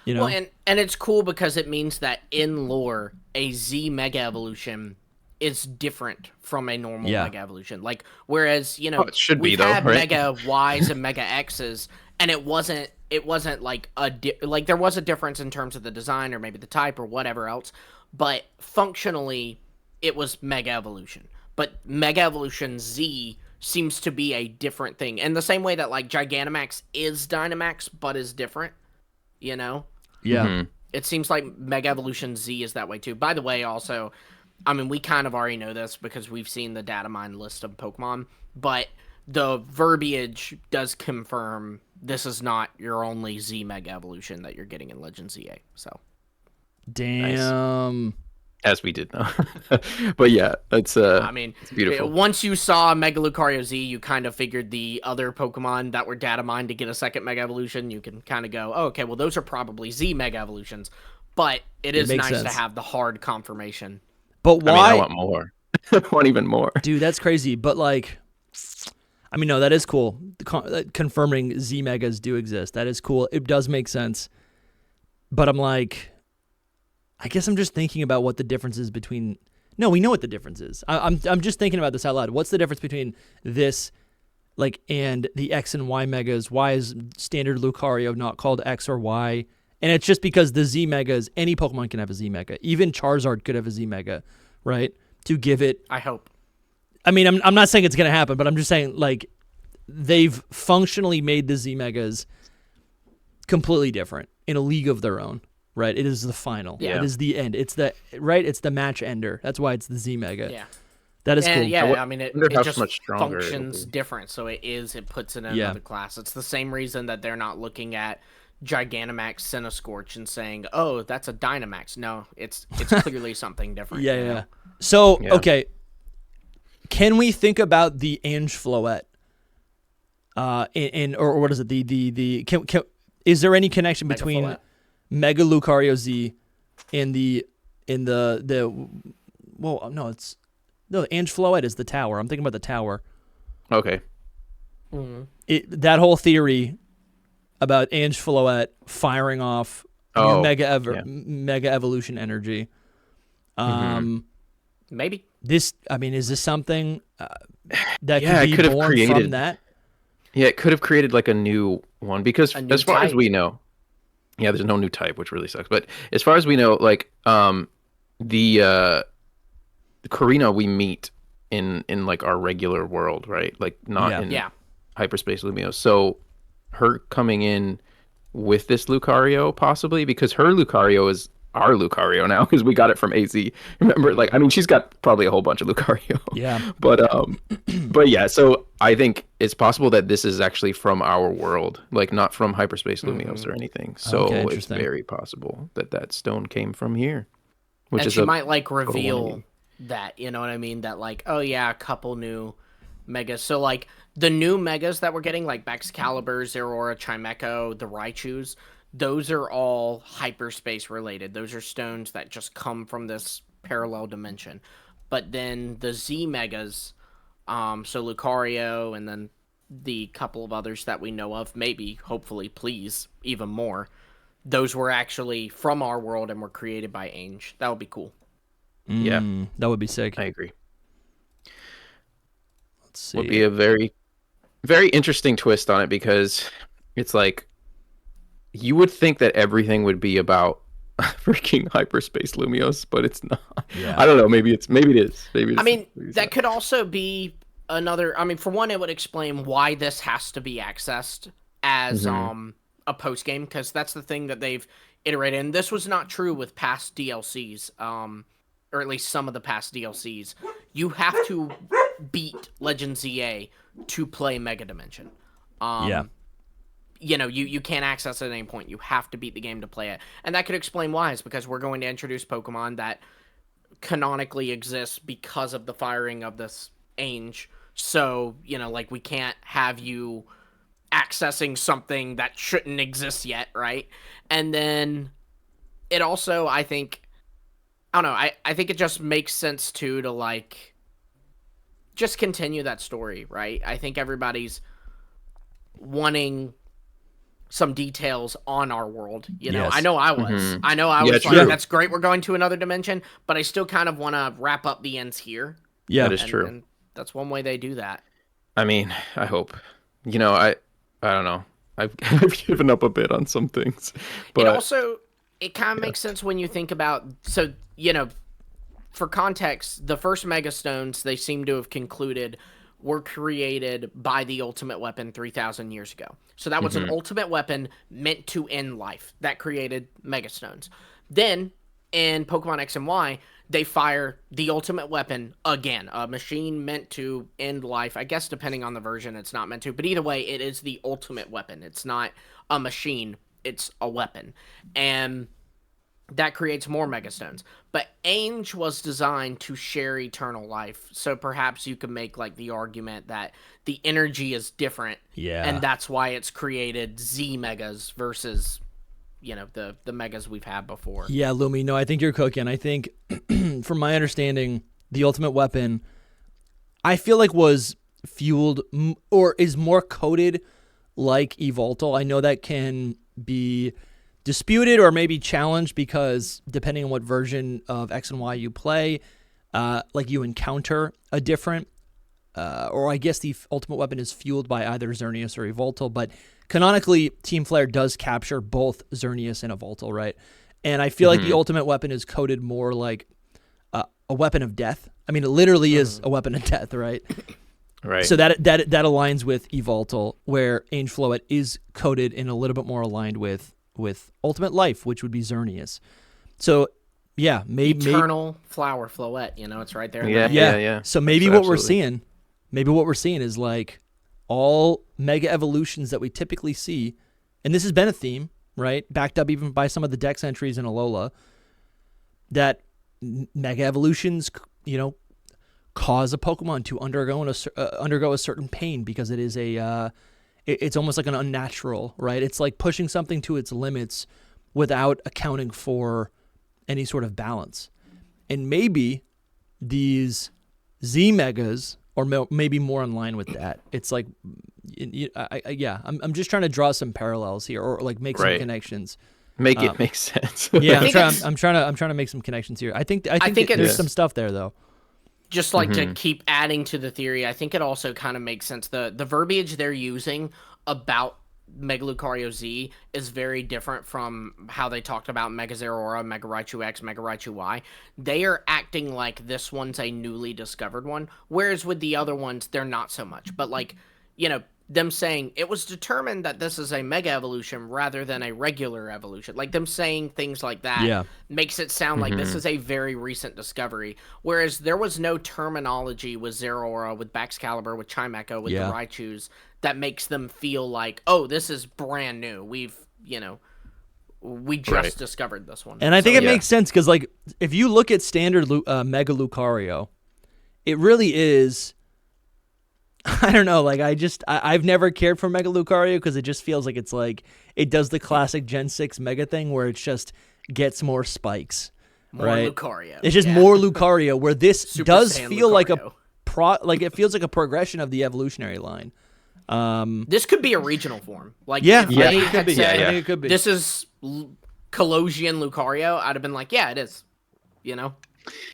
You know? Well, and it's cool because it means that in lore, a Z Mega Evolution is different from a normal Mega Evolution. Like, whereas, you know, it should we've be, though, had right? Mega Ys and Mega Xs, and it wasn't like like there was a difference in terms of the design or maybe the type or whatever else, but functionally, it was Mega Evolution. But Mega Evolution Z seems to be a different thing. In the same way that, like, Gigantamax is Dynamax, but is different. You know? Yeah. It seems like Mega Evolution Z is that way too. By the way, also, I mean, we kind of already know this because we've seen the data mine list of Pokemon, but the verbiage does confirm this is not your only Z Mega Evolution that you're getting in Legend ZA. So, damn. Nice. As we did know. But yeah, it's I mean, it's beautiful. Once you saw Mega Lucario Z, you kind of figured the other Pokemon that were data mined to get a second Mega Evolution, you can kind of go, oh, okay, well, those are probably Z Mega Evolutions. But it is makes nice to sense. have the hard confirmation. But why? I mean, I want more. I want even more. Dude, that's crazy. But like, I mean, no, that is cool. Confirming Z Megas do exist. That is cool. It does make sense. But I'm like, I guess I'm just thinking about what the difference is between. No, we know what the difference is. I'm just thinking about this out loud. What's the difference between this, like, and the X and Y Megas? Why is standard Lucario not called X or Y? And it's just because the Z Megas, any Pokemon can have a Z Mega. Even Charizard could have a Z Mega, right? To give it. I hope. I mean, I'm not saying it's going to happen, but I'm just saying, like, they've functionally made the Z Megas completely different in a league of their own, right? It is the final. Yeah. It is the end. It's the match ender. That's why it's the Z Mega. Yeah. That is cool. Yeah, I mean, it wonder how just much stronger it'll functions be. different, so it puts it in another class. It's the same reason that they're not looking at Gigantamax Cinescorch and saying, oh, that's a Dynamax. No, it's clearly something different. Yeah, you know? yeah. So, Yeah. okay. Can we think about the Ange Floette? Or what is it? Is there any connection Mega between Floette. Mega Lucario Z and the well, no, Ange Floette is the tower. I'm thinking about the tower. Okay. That whole theory about Ange Floette firing off new Mega Evolution energy. Maybe. Is this something that Yeah, it could could be have born created- from that? Yeah, it could have created like a new one because A new as far as type. we know, yeah, there's no new type, which really sucks. But as far as we know, like the Karina we meet in like our regular world, right? Like not in Yeah. Hyperspace Lumiose. So her coming in with this Lucario possibly, because her Lucario is our Lucario now because we got it from AZ. Remember, like, I mean, she's got probably a whole bunch of Lucario. Yeah. But yeah, so I think it's possible that this is actually from our world, like not from Hyperspace Lumiose or anything. So Okay, it's interesting. very possible that that stone came from here, which And is she a might like total reveal 180. that, you know what I mean? That like, oh yeah, a couple new megas. So like the new megas that we're getting, like Excalibur, Zeraora, Chimecho, the Raichus, those are all hyperspace related. Those are stones that just come from this parallel dimension. But then the Z megas, so Lucario and then the couple of others that we know of, maybe, hopefully, please, even more. Those were actually from our world and were created by Ainge. That would be cool. Yeah. That would be sick. I agree. Let's see. Would be a very, very interesting twist on it because it's like you would think that everything would be about freaking Hyperspace Lumiose, but it's not. Yeah. I don't know. Maybe it is. Maybe it's, I mean, maybe it's that not. could also be another. I mean, for one, it would explain why this has to be accessed as a post game, because that's the thing that they've iterated. And this was not true with past DLCs, or at least some of the past DLCs. You have to beat Legend ZA to play Mega Dimension. Yeah. You know, you can't access it at any point. You have to beat the game to play it. And that could explain why. It's because we're going to introduce Pokemon that canonically exists because of the firing of this Ainge. So, you know, like, we can't have you accessing something that shouldn't exist yet, right? And then it also, I think, I don't know, I think it just makes sense, too, to, like, just continue that story, right? I think everybody's wanting some details on our world, you know. Yes. I know I was. I know I Yeah, was true. like, that's great, we're going to another dimension, but I still kind of want to wrap up the ends here. Yeah. That is true. And that's one way they do that. I mean, I hope. You know, I don't know. I've given up a bit on some things, but It kind of makes sense when you think about, so, you know, for context, the first Mega Stones, they seem to have concluded, were created by the Ultimate Weapon 3,000 years ago. So that was an Ultimate Weapon meant to end life. That created Mega Stones. Then, in Pokemon X and Y, they fire the Ultimate Weapon again. A machine meant to end life. I guess depending on the version, it's not meant to. But either way, it is the Ultimate Weapon. It's not a machine. It's a weapon. And that creates more Megastones. But Ainge was designed to share eternal life. So perhaps you could make, like, the argument that the energy is different. Yeah. And that's why it's created Z Megas versus, you know, the Megas we've had before. Yeah, Lumi, no, I think you're cooking. I think, from my understanding, the Ultimate Weapon, I feel like was fueled or is more coded like Evoltal. I know that can be disputed or maybe challenged because depending on what version of X and Y you play, like you encounter a different, or I guess the Ultimate Weapon is fueled by either Xerneas or Evoltal, but canonically, Team Flare does capture both Xerneas and Evoltal, right? And I feel like the Ultimate Weapon is coded more like a weapon of death. I mean, it literally is a weapon of death, right? right. So that aligns with Evoltal, where Ainge Floette is coded and a little bit more aligned with Ultimate Life, which would be Xerneas. So, yeah, maybe Eternal Flower Floette, you know, it's right there. Yeah. So maybe Absolutely. what we're seeing is like all mega evolutions that we typically see, and this has been a theme, right? Backed up even by some of the Dex entries in Alola, that mega evolutions, you know, cause a Pokemon to undergo a certain pain because it is it's almost like an unnatural, right? It's like pushing something to its limits without accounting for any sort of balance. And maybe these Z Megas, or maybe more in line with that. It's like, I'm just trying to draw some parallels here, or like make some connections. Make it make sense. Yeah, I'm trying to make some connections here. I think there's some stuff there though. Just like to keep adding to the theory, I think it also kind of makes sense. The verbiage they're using about Mega Lucario Z is very different from how they talked about Mega Zeraora, Mega Raichu X, Mega Raichu Y. They are acting like this one's a newly discovered one, whereas with the other ones, they're not so much. But, like, you know, them saying it was determined that this is a mega evolution rather than a regular evolution. Like them saying things like that makes it sound like this is a very recent discovery. Whereas there was no terminology with Zeraora, with Baxcalibur, with Chimecho, with the Raichus that makes them feel like, oh, this is brand new. We just discovered this one. And I think it makes sense because, like, if you look at standard Mega Lucario, it really is. I don't know. Like, I've never cared for Mega Lucario because it just feels like it's like it does the classic Gen 6 Mega thing where it just gets more spikes. More right? Lucario. It's just more Lucario, where this Super does Saiyan feel Lucario. like it feels like a progression of the evolutionary line. This could be a regional form. Like, Yeah, if yeah, they it had could be. said, I think it could be. This is Colosian Lucario, I'd have been like, yeah, it is. You know?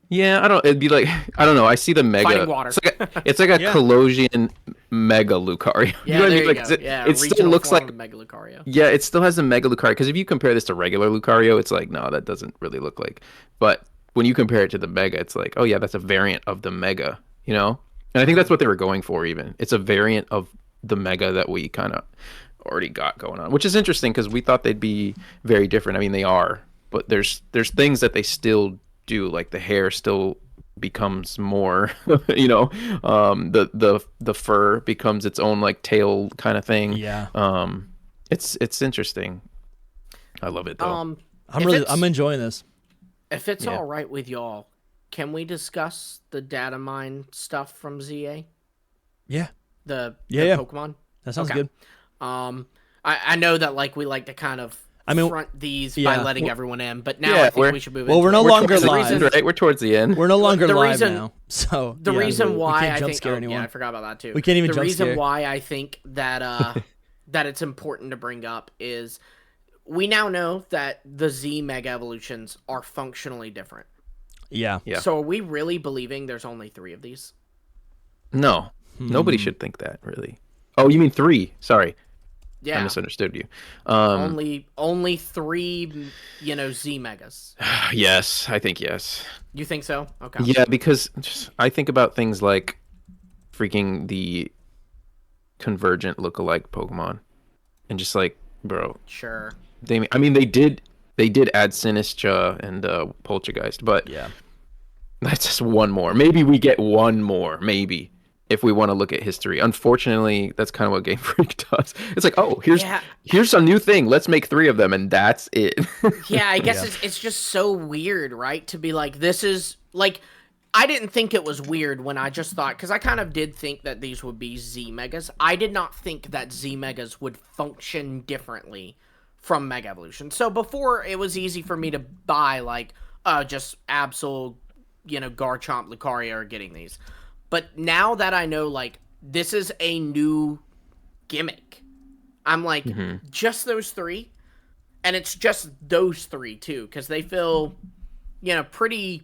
Yeah, I don't. It'd be like, I don't know. I see the mega. Fighting water. It's like a Colosian mega Lucario. Yeah, what I there mean? you Like, go. it still looks like Mega Lucario. Yeah, it still has a mega Lucario. Because if you compare this to regular Lucario, it's like, no, that doesn't really look like. But when you compare it to the mega, it's like, oh yeah, that's a variant of the mega. You know, and I think that's what they were going for. Even it's a variant of the mega that we kind of already got going on, which is interesting because we thought they'd be very different. I mean, they are, but there's things that they still do, like the hair still becomes more, you know, the fur becomes its own like tail kind of thing. Yeah. It's interesting. I love it though. I'm enjoying this. If it's all right with y'all, can we discuss the data mine stuff from ZA? Yeah. The yeah. Pokemon? That sounds good. I know that like we like to kind of front these by letting everyone in, but now I think we should move. Well, we're no longer live, right? We're towards the end. We're no longer live now, so the reason why we can't I jump think scare anyone. Yeah, I forgot about that too. We can't even the jump reason scare. why I think that that it's important to bring up is we now know that the Z Mega Evolutions are functionally different. Yeah. So are we really believing there's only 3 of these? No, nobody should think that, really. Oh, you mean 3? Sorry. Yeah. I misunderstood you. Only 3, Z Megas. Yes, I think yes. You think so? Okay. Yeah, because I think about things like freaking the convergent lookalike Pokemon, and just like, bro. Sure. They did add Sinistcha and Poltergeist, but yeah, that's just one more. Maybe we get one more, maybe, if we want to look at history. Unfortunately, that's kind of what Game Freak does. It's like, oh, here's a new thing. Let's make 3 of them, and that's it. Yeah, I guess it's just so weird, right? To be like, this is like, I didn't think it was weird when I just thought, because I kind of did think that these would be Z Megas. I did not think that Z Megas would function differently from Mega Evolution. So before, it was easy for me to buy like just Absol, Garchomp, Lucario are getting these. But now that I know like this is a new gimmick, I'm like, just those 3, and it's just those 3 too, because they feel pretty,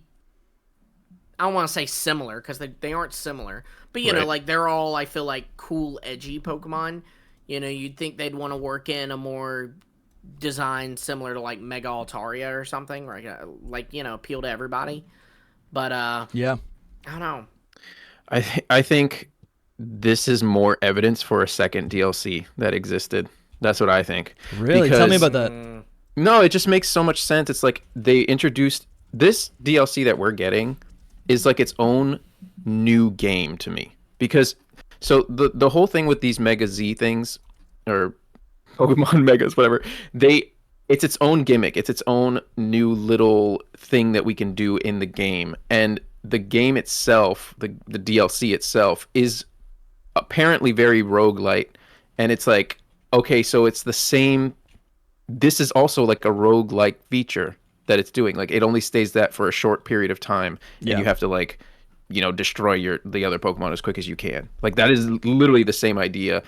I don't want to say similar because they aren't similar, but like they're all, I feel like, cool, edgy Pokemon. You'd think they'd want to work in a more design similar to like Mega Altaria or something, right? Like appeal to everybody. But yeah, I don't know. I think this is more evidence for a second DLC that existed. That's what I think. Really? Tell me about that. No, it just makes so much sense. It's like they introduced this DLC that we're getting is like its own new game to me. Because so the whole thing with these Mega Z things, or Pokemon Megas, whatever, it's its own gimmick. It's its own new little thing that we can do in the game. And the game itself, the DLC itself, is apparently very roguelite. And it's like, okay, so it's the same. This is also like a roguelike feature that it's doing. Like, it only stays that for a short period of time. And you have to like, destroy the other Pokemon as quick as you can. Like, that is literally the same idea.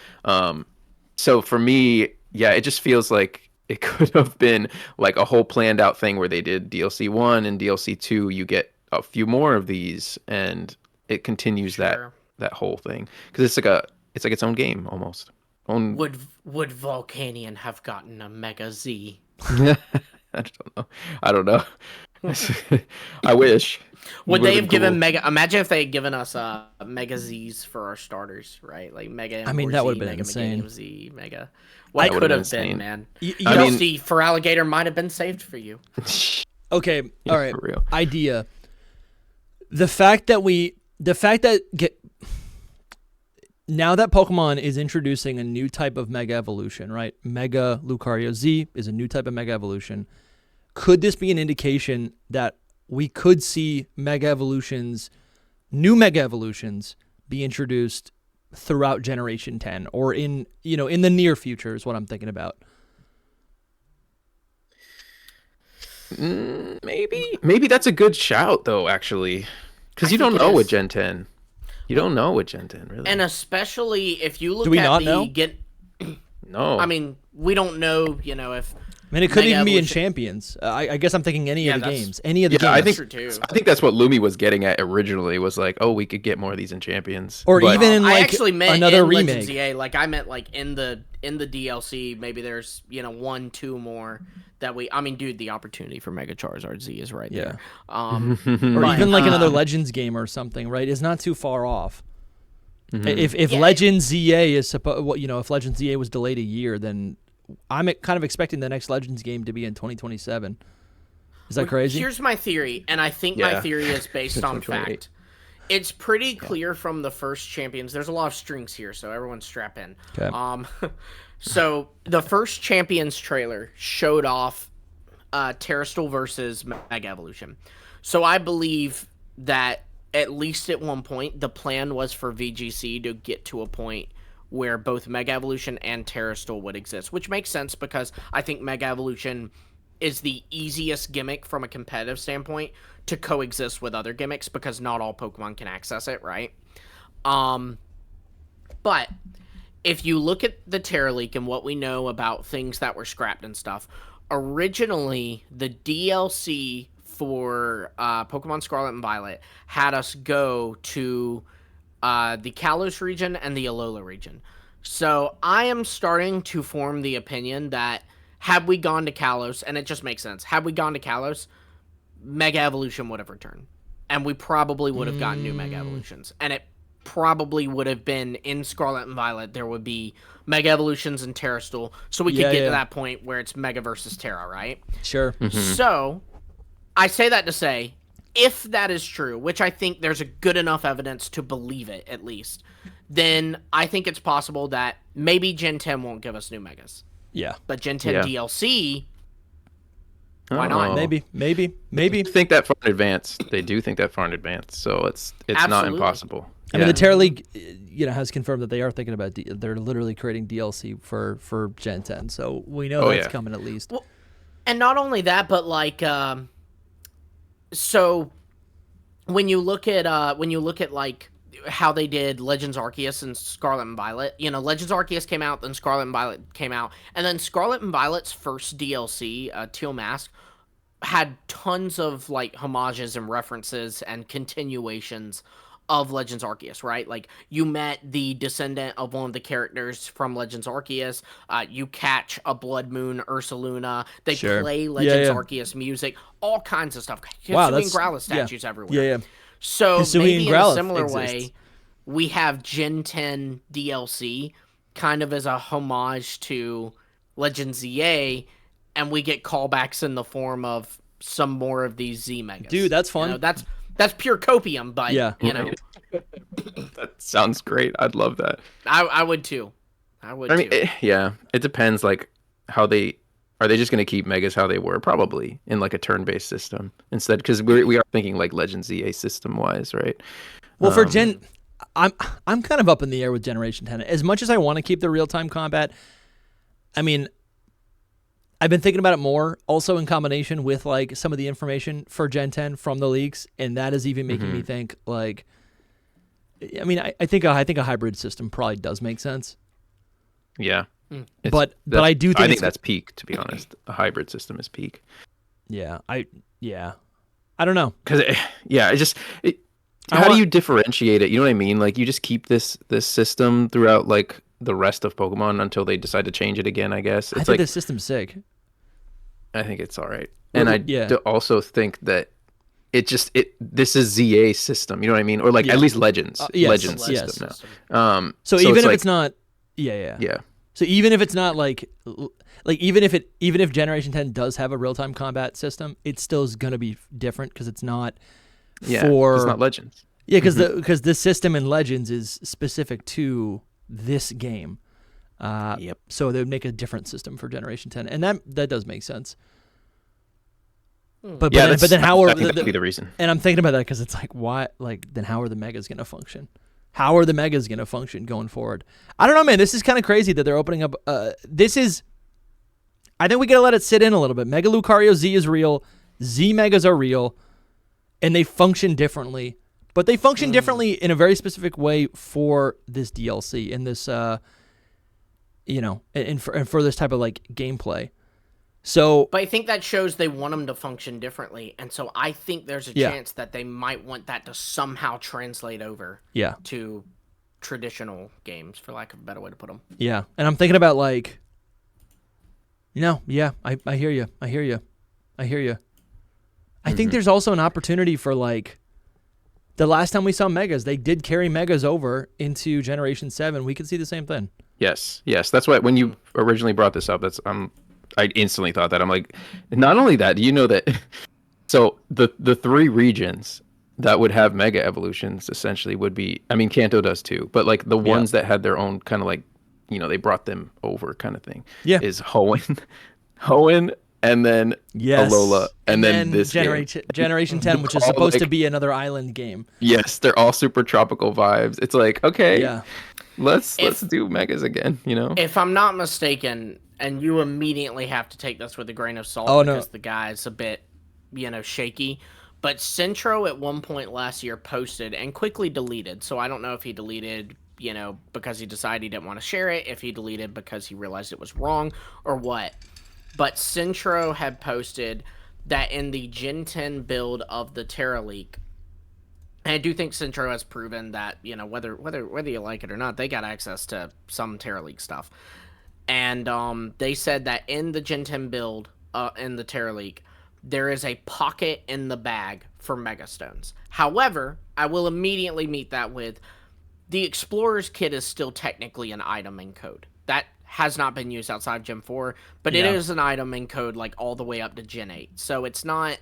So for me, yeah, it just feels like it could have been like a whole planned out thing where they did DLC 1 and DLC 2. You get a few more of these, and it continues that whole thing, because it's like its own game almost. Would Volcanion have gotten a Mega Z? I don't know. I wish. Would Would've they have been given cool. Mega? Imagine if they had given us Mega Z's for our starters, right? Like Mega I mean, Import that Z, would've been Mega insane. Meganium Z, Mega. That What would've could been have been, insane. man? I mean, Dusty for Alligator might have been saved for you. Okay, Yeah, all right. for real. Idea. The fact that now that Pokemon is introducing a new type of Mega Evolution, right? Mega Lucario Z is a new type of Mega Evolution. Could this be an indication that we could see new Mega Evolutions, be introduced throughout Generation 10 or in the near future is what I'm thinking about. Maybe that's a good shout though, actually, because you don't know with Gen 10. You don't know with Gen 10, really. And especially if you look Do we at not the know? No. I mean, we don't know, if I mean, it could Mega even be in Evolution- Champions. I guess I'm thinking any of the that's- games. Any of the yeah, I games. think True, too. I think that's what Lumi was getting at originally. Was like, oh, we could get more of these in Champions, Or But- even in, I like, actually meant another in Legends remake. EA. Like I meant like in the DLC. Maybe there's 1, 2 more that we. I mean, dude, the opportunity for Mega Charizard Z is right there. Or But, even like another Legends game or something, right? Is not too far off. If Yeah. Legends ZA is if Legends ZA was delayed a year, then I'm kind of expecting the next Legends game to be in 2027. Is that crazy? Here's my theory, and I think my Yeah. theory is based on 2028. fact. It's pretty clear from the first Champions. There's a lot of strings here, so everyone strap in. Okay. So the first Champions trailer showed off Terrestrial versus Mega Evolution. So I believe that at least at one point, the plan was for VGC to get to a point where both Mega Evolution and Terrestrial would exist, which makes sense because I think Mega Evolution is the easiest gimmick from a competitive standpoint to coexist with other gimmicks because not all Pokemon can access it, right? But if you look at the Terra Leak and what we know about things that were scrapped and stuff, originally the DLC for Pokemon Scarlet and Violet had us go to the Kalos region and the Alola region. So I am starting to form the opinion that had we gone to Kalos, and it just makes sense, had we gone to Kalos, Mega Evolution would have returned. And we probably would have gotten new Mega Evolutions. And it probably would have been in Scarlet and Violet, there would be Mega Evolutions and Terrestrial, so we could get to that point where it's Mega versus Terra, right? Sure. So, I say that to say, if that is true, which I think there's a good enough evidence to believe it, at least, then I think it's possible that maybe Gen 10 won't give us new Megas. Yeah. But Gen 10 Yeah. DLC, why not? Oh. Maybe. They think that far in advance. They do think that far in advance, so it's not Absolutely. impossible. I mean, the Terra League, has confirmed that they are thinking about they're literally creating DLC for Gen 10, so we know that's coming at least. Well, and not only that, but like, so when you look at like how they did Legends Arceus and Scarlet and Violet, Legends Arceus came out, then Scarlet and Violet came out, and then Scarlet and Violet's first DLC, Teal Mask, had tons of like homages and references and continuations of Legends Arceus, right? Like you met the descendant of one of the characters from Legends Arceus. You catch a Blood Moon Ursaluna. They play Legends Arceus music, all kinds of stuff. Wow, Hisui and Growlithe statues everywhere. Yeah. So Hisui maybe and in a Growlithe similar exists. way, we have Gen 10 DLC kind of as a homage to Legends EA, and we get callbacks in the form of some more of these Z Megas. Dude, that's fun. That's pure copium, but That sounds great. I'd love that. I would too. I mean, it depends. Like, how they are they just going to keep Megas how they were, probably in like a turn-based system instead, because we are thinking like Legends EA system wise, right? Well, for Gen, I'm kind of up in the air with Generation 10. As much as I want to keep the real-time combat, I mean, I've been thinking about it more, also in combination with like some of the information for Gen 10 from the leaks, and that is even making me think like, I mean, I think a hybrid system probably does make sense. Yeah. But I do think that's peak, to be honest. A hybrid system is peak. Yeah, I don't know. Because how do you differentiate it? You know what I mean? Like, you just keep this system throughout like the rest of Pokemon until they decide to change it again, I guess. I think the system's sick. I think it's all right. And I Yeah. also think that this is ZA's system, you know what I mean? Or like at least Legends. Yes, Legends yes. system now. So even if it's not yeah. Yeah. So even if it's not like even if Generation 10 does have a real-time combat system, it still is going to be different because it's not Yeah, for it's not Legends. Yeah, because this system in Legends is specific to this game. Yep. So they would make a different system for Generation 10, and that does make sense. But then how are I think that'd be the reason? And I'm thinking about that because it's like, why? Like, then how are the megas going to function? How are the megas going to function going forward? I don't know, man. This is kind of crazy that they're opening up. I think we got to let it sit in a little bit. Mega Lucario Z is real. Z megas are real, and they function differently. But they function differently in a very specific way for this DLC and this, and for this type of like gameplay. So, but I think that shows they want them to function differently, and so I think there's a chance that they might want that to somehow translate over to traditional games, for lack of a better way to put them. Yeah, and I'm thinking about like, I hear you. I think there's also an opportunity for like, the last time we saw megas, they did carry megas over into Generation 7. We could see the same thing. Yes. That's why when you originally brought this up, I instantly thought that. I'm like, not only that, do you know that? So the 3 regions that would have mega evolutions essentially would be, I mean, Kanto does too, but like the ones that had their own kind of like, they brought them over kind of thing. Yeah. Is Hoenn, and then Alola, and then this Generation 10, which is supposed to be another island game. Yes, they're all super tropical vibes. It's like, okay, let's do megas again. If I'm not mistaken, and you immediately have to take this with a grain of salt because the guy's a bit, shaky. But Centro at one point last year posted and quickly deleted. So I don't know if he deleted, because he decided he didn't want to share it, if he deleted because he realized it was wrong, or what. But Centro had posted that in the Gen 10 build of the Terra League, and I do think Centro has proven that, whether you like it or not, they got access to some Terra League stuff. And they said that in the Gen 10 build in the Terra League, there is a pocket in the bag for Megastones. However, I will immediately meet that with the Explorer's Kit is still technically an item in code. That has not been used outside of Gen 4, but it is an item in code like all the way up to Gen 8. So it's not,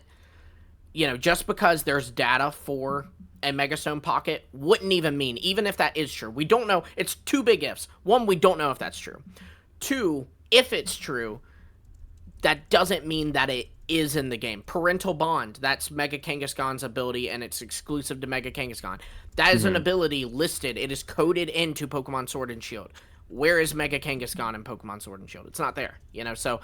just because there's data for a Megastone pocket wouldn't even mean, even if that is true. We don't know. It's 2 big ifs. 1, we don't know if that's true. 2, if it's true, that doesn't mean that it is in the game. Parental Bond, that's Mega Kangaskhan's ability, and it's exclusive to Mega Kangaskhan. That is an ability listed. It is coded into Pokemon Sword and Shield. Where is Mega Kangaskhan in Pokemon Sword and Shield? It's not there, So,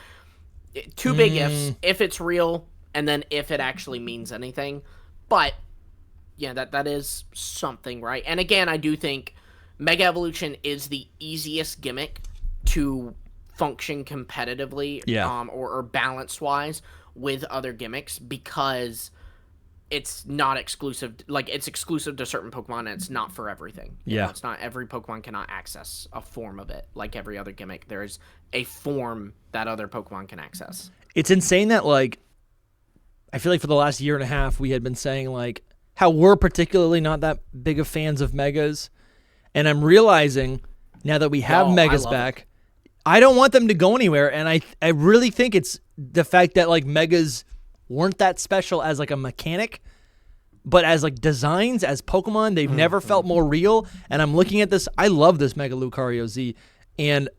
2 big ifs, if it's real, and then if it actually means anything. But, that is something, right? And again, I do think Mega Evolution is the easiest gimmick to function competitively or balance-wise with other gimmicks because it's not exclusive. Like, it's exclusive to certain Pokemon, and it's not for everything. It's not every Pokemon cannot access a form of it like every other gimmick. There's a form that other Pokemon can access. It's insane that, like, I feel like for the last year and a half, we had been saying, like, how we're particularly not that big of fans of Megas. And I'm realizing now that we have Megas back, I don't want them to go anywhere. And I really think it's the fact that, like, Megas weren't that special as, like, a mechanic, but as, like, designs, as Pokemon, they've never felt more real. And I'm looking at this. I love this Mega Lucario Z, and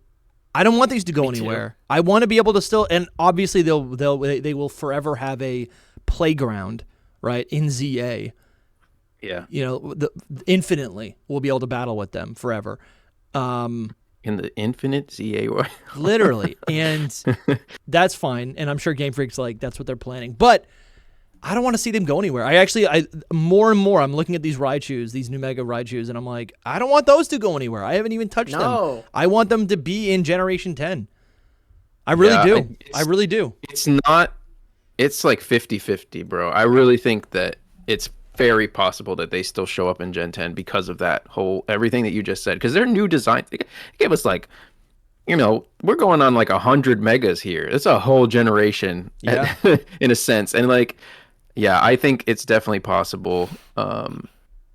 I don't want these to go anywhere. I want to be able to still, and obviously they will forever have a playground, right, in ZA. Yeah. Infinitely we'll be able to battle with them forever. In the infinite ZA way. Literally. And that's fine. And I'm sure Game Freak's like, that's what they're planning. But I don't want to see them go anywhere. More and more, I'm looking at these Raichus, these new Mega Raichus, and I'm like, I don't want those to go anywhere. I haven't even touched them. I want them to be in Generation 10. I really do. I really do. It's not, it's like 50-50, bro. I really think that it's very possible that they still show up in Gen 10 because of that whole, everything that you just said. Because they're new designs. They gave us like, we're going on like 100 megas here. It's a whole generation Yeah. in a sense. And like, yeah, I think it's definitely possible.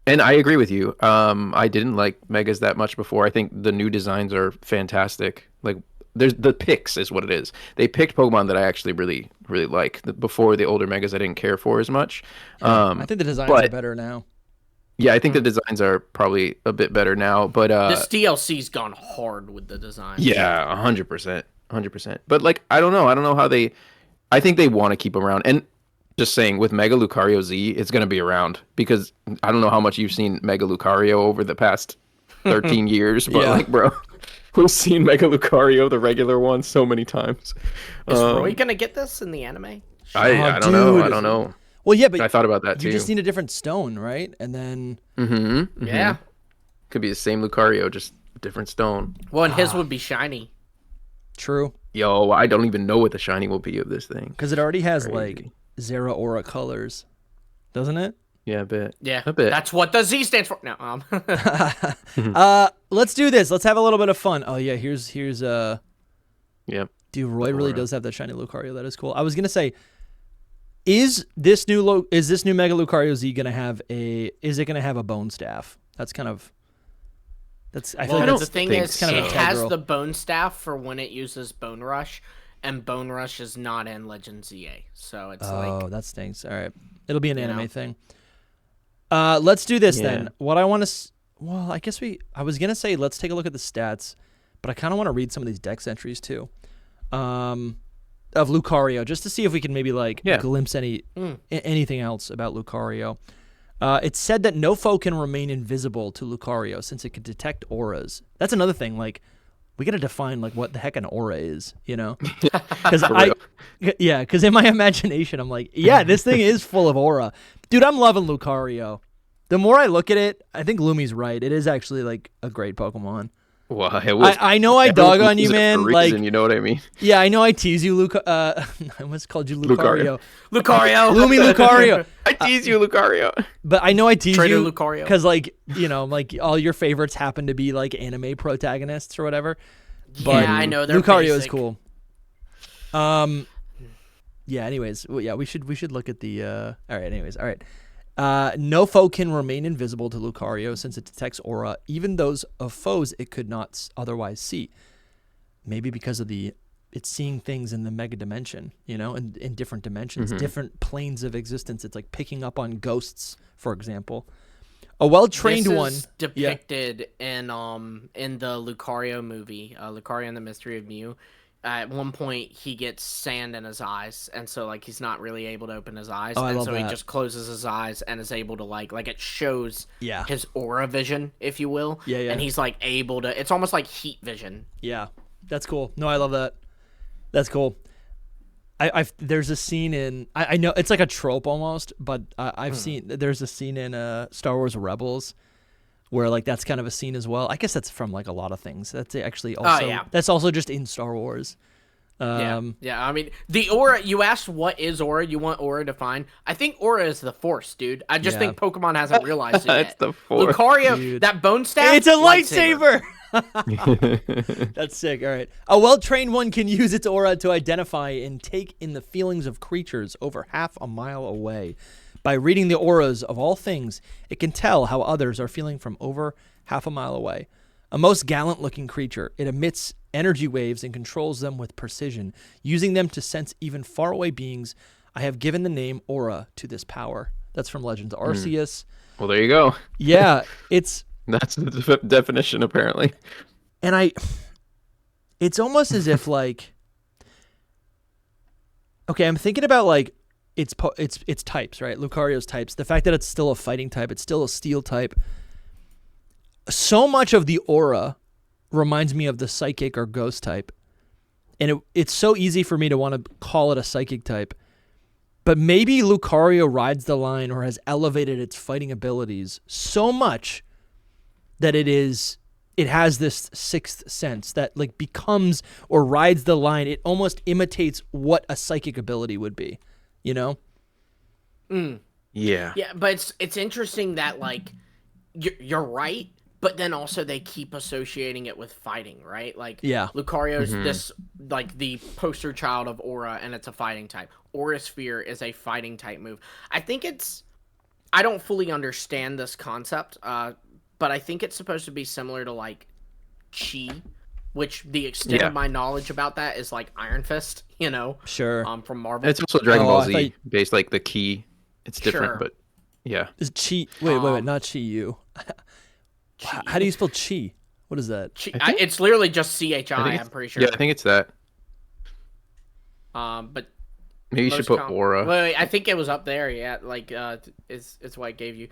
And I agree with you. I didn't like megas that much before. I think the new designs are fantastic. Like, there's the picks is what it is. They picked Pokemon that I actually really, really like. Before the older megas, I didn't care for as much. I think the designs are better now. Yeah, I think the designs are probably a bit better now. But this DLC's gone hard with the design. Yeah, 100%, 100%. But like, I don't know how they. I think they want to keep them around. And just saying, with Mega Lucario Z, it's going to be around because I don't know how much you've seen Mega Lucario over the past 13 years, but like, bro, we've seen Mega Lucario, the regular one, so many times. Is Roy going to get this in the anime? I don't know. I don't know. Well, yeah, but I thought about that too. You just need a different stone, right? And then Yeah. Could be the same Lucario, just a different stone. Well, and his would be shiny. True. Yo, I don't even know what the shiny will be of this thing. Because it already has like Zera Aura colors, doesn't it? Yeah, a bit. Yeah, a bit. That's what the Z stands for. No. Let's do this. Let's have a little bit of fun. Oh yeah, here's Yep. Dude, Roy really does have that shiny Lucario. That is cool. I was gonna say, is this new Mega Lucario Z gonna have a bone staff? That's kind of. I feel like the thing is, kind of it has the bone staff for when it uses Bone Rush, and Bone Rush is not in Legend ZA, so it's that stinks. All right, it'll be an anime thing. Let's do this then. What I want to, I guess I was gonna say let's take a look at the stats, but I kind of want to read some of these dex entries too, of Lucario, just to see if we can maybe glimpse anything else about Lucario. It's said that no foe can remain invisible to Lucario since it can detect auras. That's another thing. Like, we gotta define like what the heck an aura is, Because because in my imagination, I'm like, this thing is full of aura, dude. I'm loving Lucario. The more I look at it, I think Lumi's right. It is actually like a great Pokemon. Well, I know I dog on you, man. Like, you know what I mean? Yeah, I know I tease you, Luca. I almost called you Lucario. Lucario. Lumi Lucario. I tease you, Lucario. But I know I tease Trader you Lucario. because, like, like all your favorites happen to be like anime protagonists or whatever. But I know they're Lucario basic. is cool. Yeah. Anyways, we should look at the. All right. No foe can remain invisible to Lucario since it detects aura, even those of foes it could not otherwise see. Maybe because of it's seeing things in the mega dimension, in different dimensions, different planes of existence. It's like picking up on ghosts, for example. A well-trained one depicted in the Lucario movie, Lucario and the Mystery of Mew. At one point, he gets sand in his eyes, and so like he's not really able to open his eyes, and so he just closes his eyes and is able to like it shows his aura vision, if you will. Yeah. And he's like able to. It's almost like heat vision. Yeah, that's cool. No, I love that. That's cool. There's a scene in I know it's like a trope almost, but I've seen there's a scene in Star Wars Rebels where like that's kind of a scene as well. I guess that's from like a lot of things. That's actually also that's also just in Star Wars. Yeah. I mean, the aura. You asked what is aura. You want aura defined. I think aura is the Force, dude. I just think Pokemon hasn't realized it yet. It's the Force. Lucario, dude. that bone staff. It's a lightsaber. That's sick. All right. A well-trained one can use its aura to identify and take in the feelings of creatures over half a mile away. By reading the auras of all things, it can tell how others are feeling from over half a mile away. A most gallant-looking creature, it emits energy waves and controls them with precision, using them to sense even faraway beings. I have given the name aura to this power. That's from Legends Arceus. Well, there you go. Yeah, that's the definition, apparently. And it's almost as if like, okay, I'm thinking about like its types, right? Lucario's types. The fact that it's still a fighting type, it's still a steel type. So much of the aura reminds me of the psychic or ghost type. And it's so easy for me to want to call it a psychic type. But maybe Lucario rides the line or has elevated its fighting abilities so much that it has this sixth sense that like becomes or rides the line. It almost imitates what a psychic ability would be, Yeah. Yeah, but it's interesting that like you're right, but then also they keep associating it with fighting, right? Like Yeah. Lucario's this like the poster child of Aura, and it's a fighting type. Aura Sphere is a fighting type move. I don't fully understand this concept, but I think it's supposed to be similar to like Chi, which the extent of my knowledge about that is like Iron Fist, you know? Sure. From Marvel. It's also Dragon Ball I Z based, like the key. It's different, Sure. but yeah. Is Chi? Wait, not Chi Yu. How do you spell Chi? What is that? Chi, it's literally just CHI. I'm pretty sure. Yeah, I think it's that. But maybe you should put Aura. Wait, I think it was up there. Yeah, like it's what I gave you.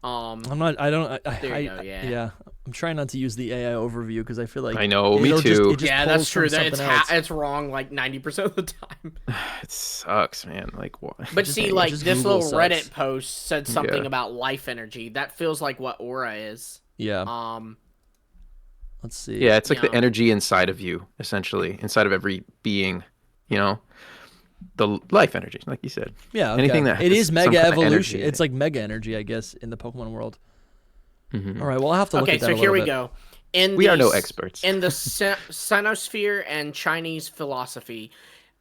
I'm not. I don't. There you go, yeah. I'm trying not to use the AI overview because I feel like I know. Me too. Yeah, that's true. It's wrong like 90% of the time. It sucks, man. Like what? But see, like this Google little sucks. Reddit post said something about life energy. That feels like what Aura is. Yeah. Let's see. Yeah, it's like the energy inside of you, essentially, inside of every being. You know, the life energy, like you said. Yeah. Okay. Anything that it is mega evolution. Energy. It's like mega energy, I guess, in the Pokemon world. All right. Well, I'll have to look at that. Okay, so here we go. We are no experts. In the Sinosphere and Chinese philosophy,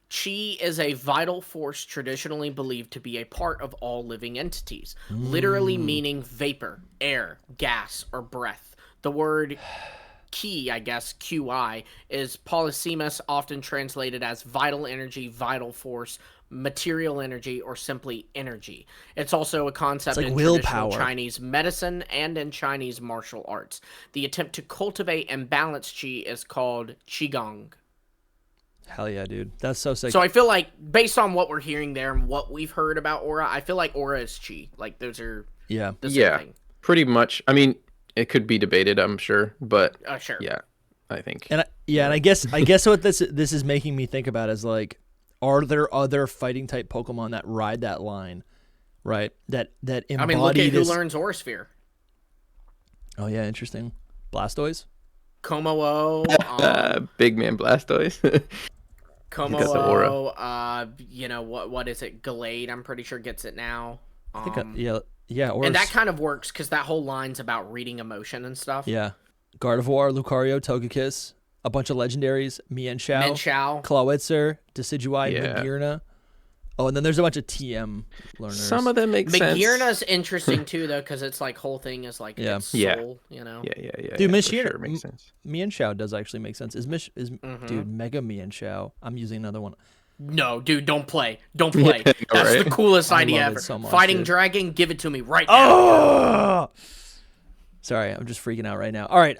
Qi is a vital force traditionally believed to be a part of all living entities, literally meaning vapor, air, gas, or breath. The word Qi, I guess, QI, is polysemous, often translated as vital energy, vital force, material energy, or simply energy. It's also a concept like in willpower. traditional Chinese medicine and in Chinese martial arts. The attempt to cultivate and balance Qi is called Qigong. Hell yeah, dude. That's so sick. So I feel like, based on what we're hearing there and what we've heard about Aura, I feel like Aura is Qi. Like, those are the same thing. Pretty much. I mean, it could be debated, I'm sure, but sure. Yeah, I think. And I guess what this is making me think about is like, are there other fighting type Pokemon that ride that line, right? That embody I mean, look at this... who learns Aura Sphere. Oh yeah, interesting. Blastoise. Como-o. Big man Blastoise. Como-o. You know what is it? Gallade. I'm pretty sure gets it now. I think yeah. Or and that kind of works because that whole line's about reading emotion and stuff. Yeah. Gardevoir, Lucario, Togekiss, a bunch of legendaries, Mienshao, Clawitzer, Decidueye, Magearna. Oh, and then there's a bunch of TM learners. Some of them make sense. Magearna's interesting too, though, because it's like whole thing is like its soul, you know. Yeah. Dude, sure makes sense. Mienshao does actually make sense. Dude, Mega Mienshao. I'm using another one. No, dude, don't play. That's the coolest idea ever. So much, Fighting dude. Dragon, give it to me right now. Oh! Sorry, I'm just freaking out right now. All right.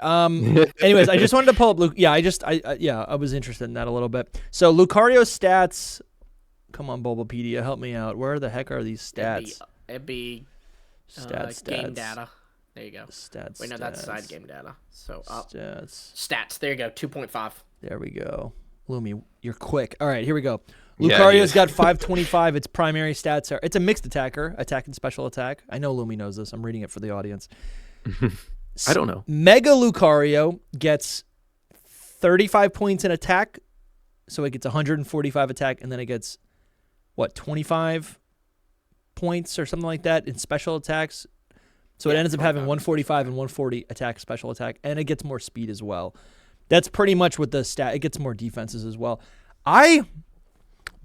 Anyways, I just wanted to pull up Luke. Yeah, I was interested in that a little bit. So Lucario's stats. Come on, Bulbapedia, help me out. Where the heck are these stats? It'd be stats. Game data. There you go. Stats. Wait, no, that's side game data. So stats. There you go. 2.5. There we go. Lumi, you're quick. All right, here we go. Lucario's got 525. Its primary stats are. It's a mixed attacker, attack and special attack. I know Lumi knows this. I'm reading it for the audience. I don't know. Mega Lucario gets 35 points in attack, so it gets 145 attack, and then it gets 25 points or something like that in special attacks. So it ends up having 145 and 140 attack, special attack, and it gets more speed as well. That's pretty much what the stat. It gets more defenses as well.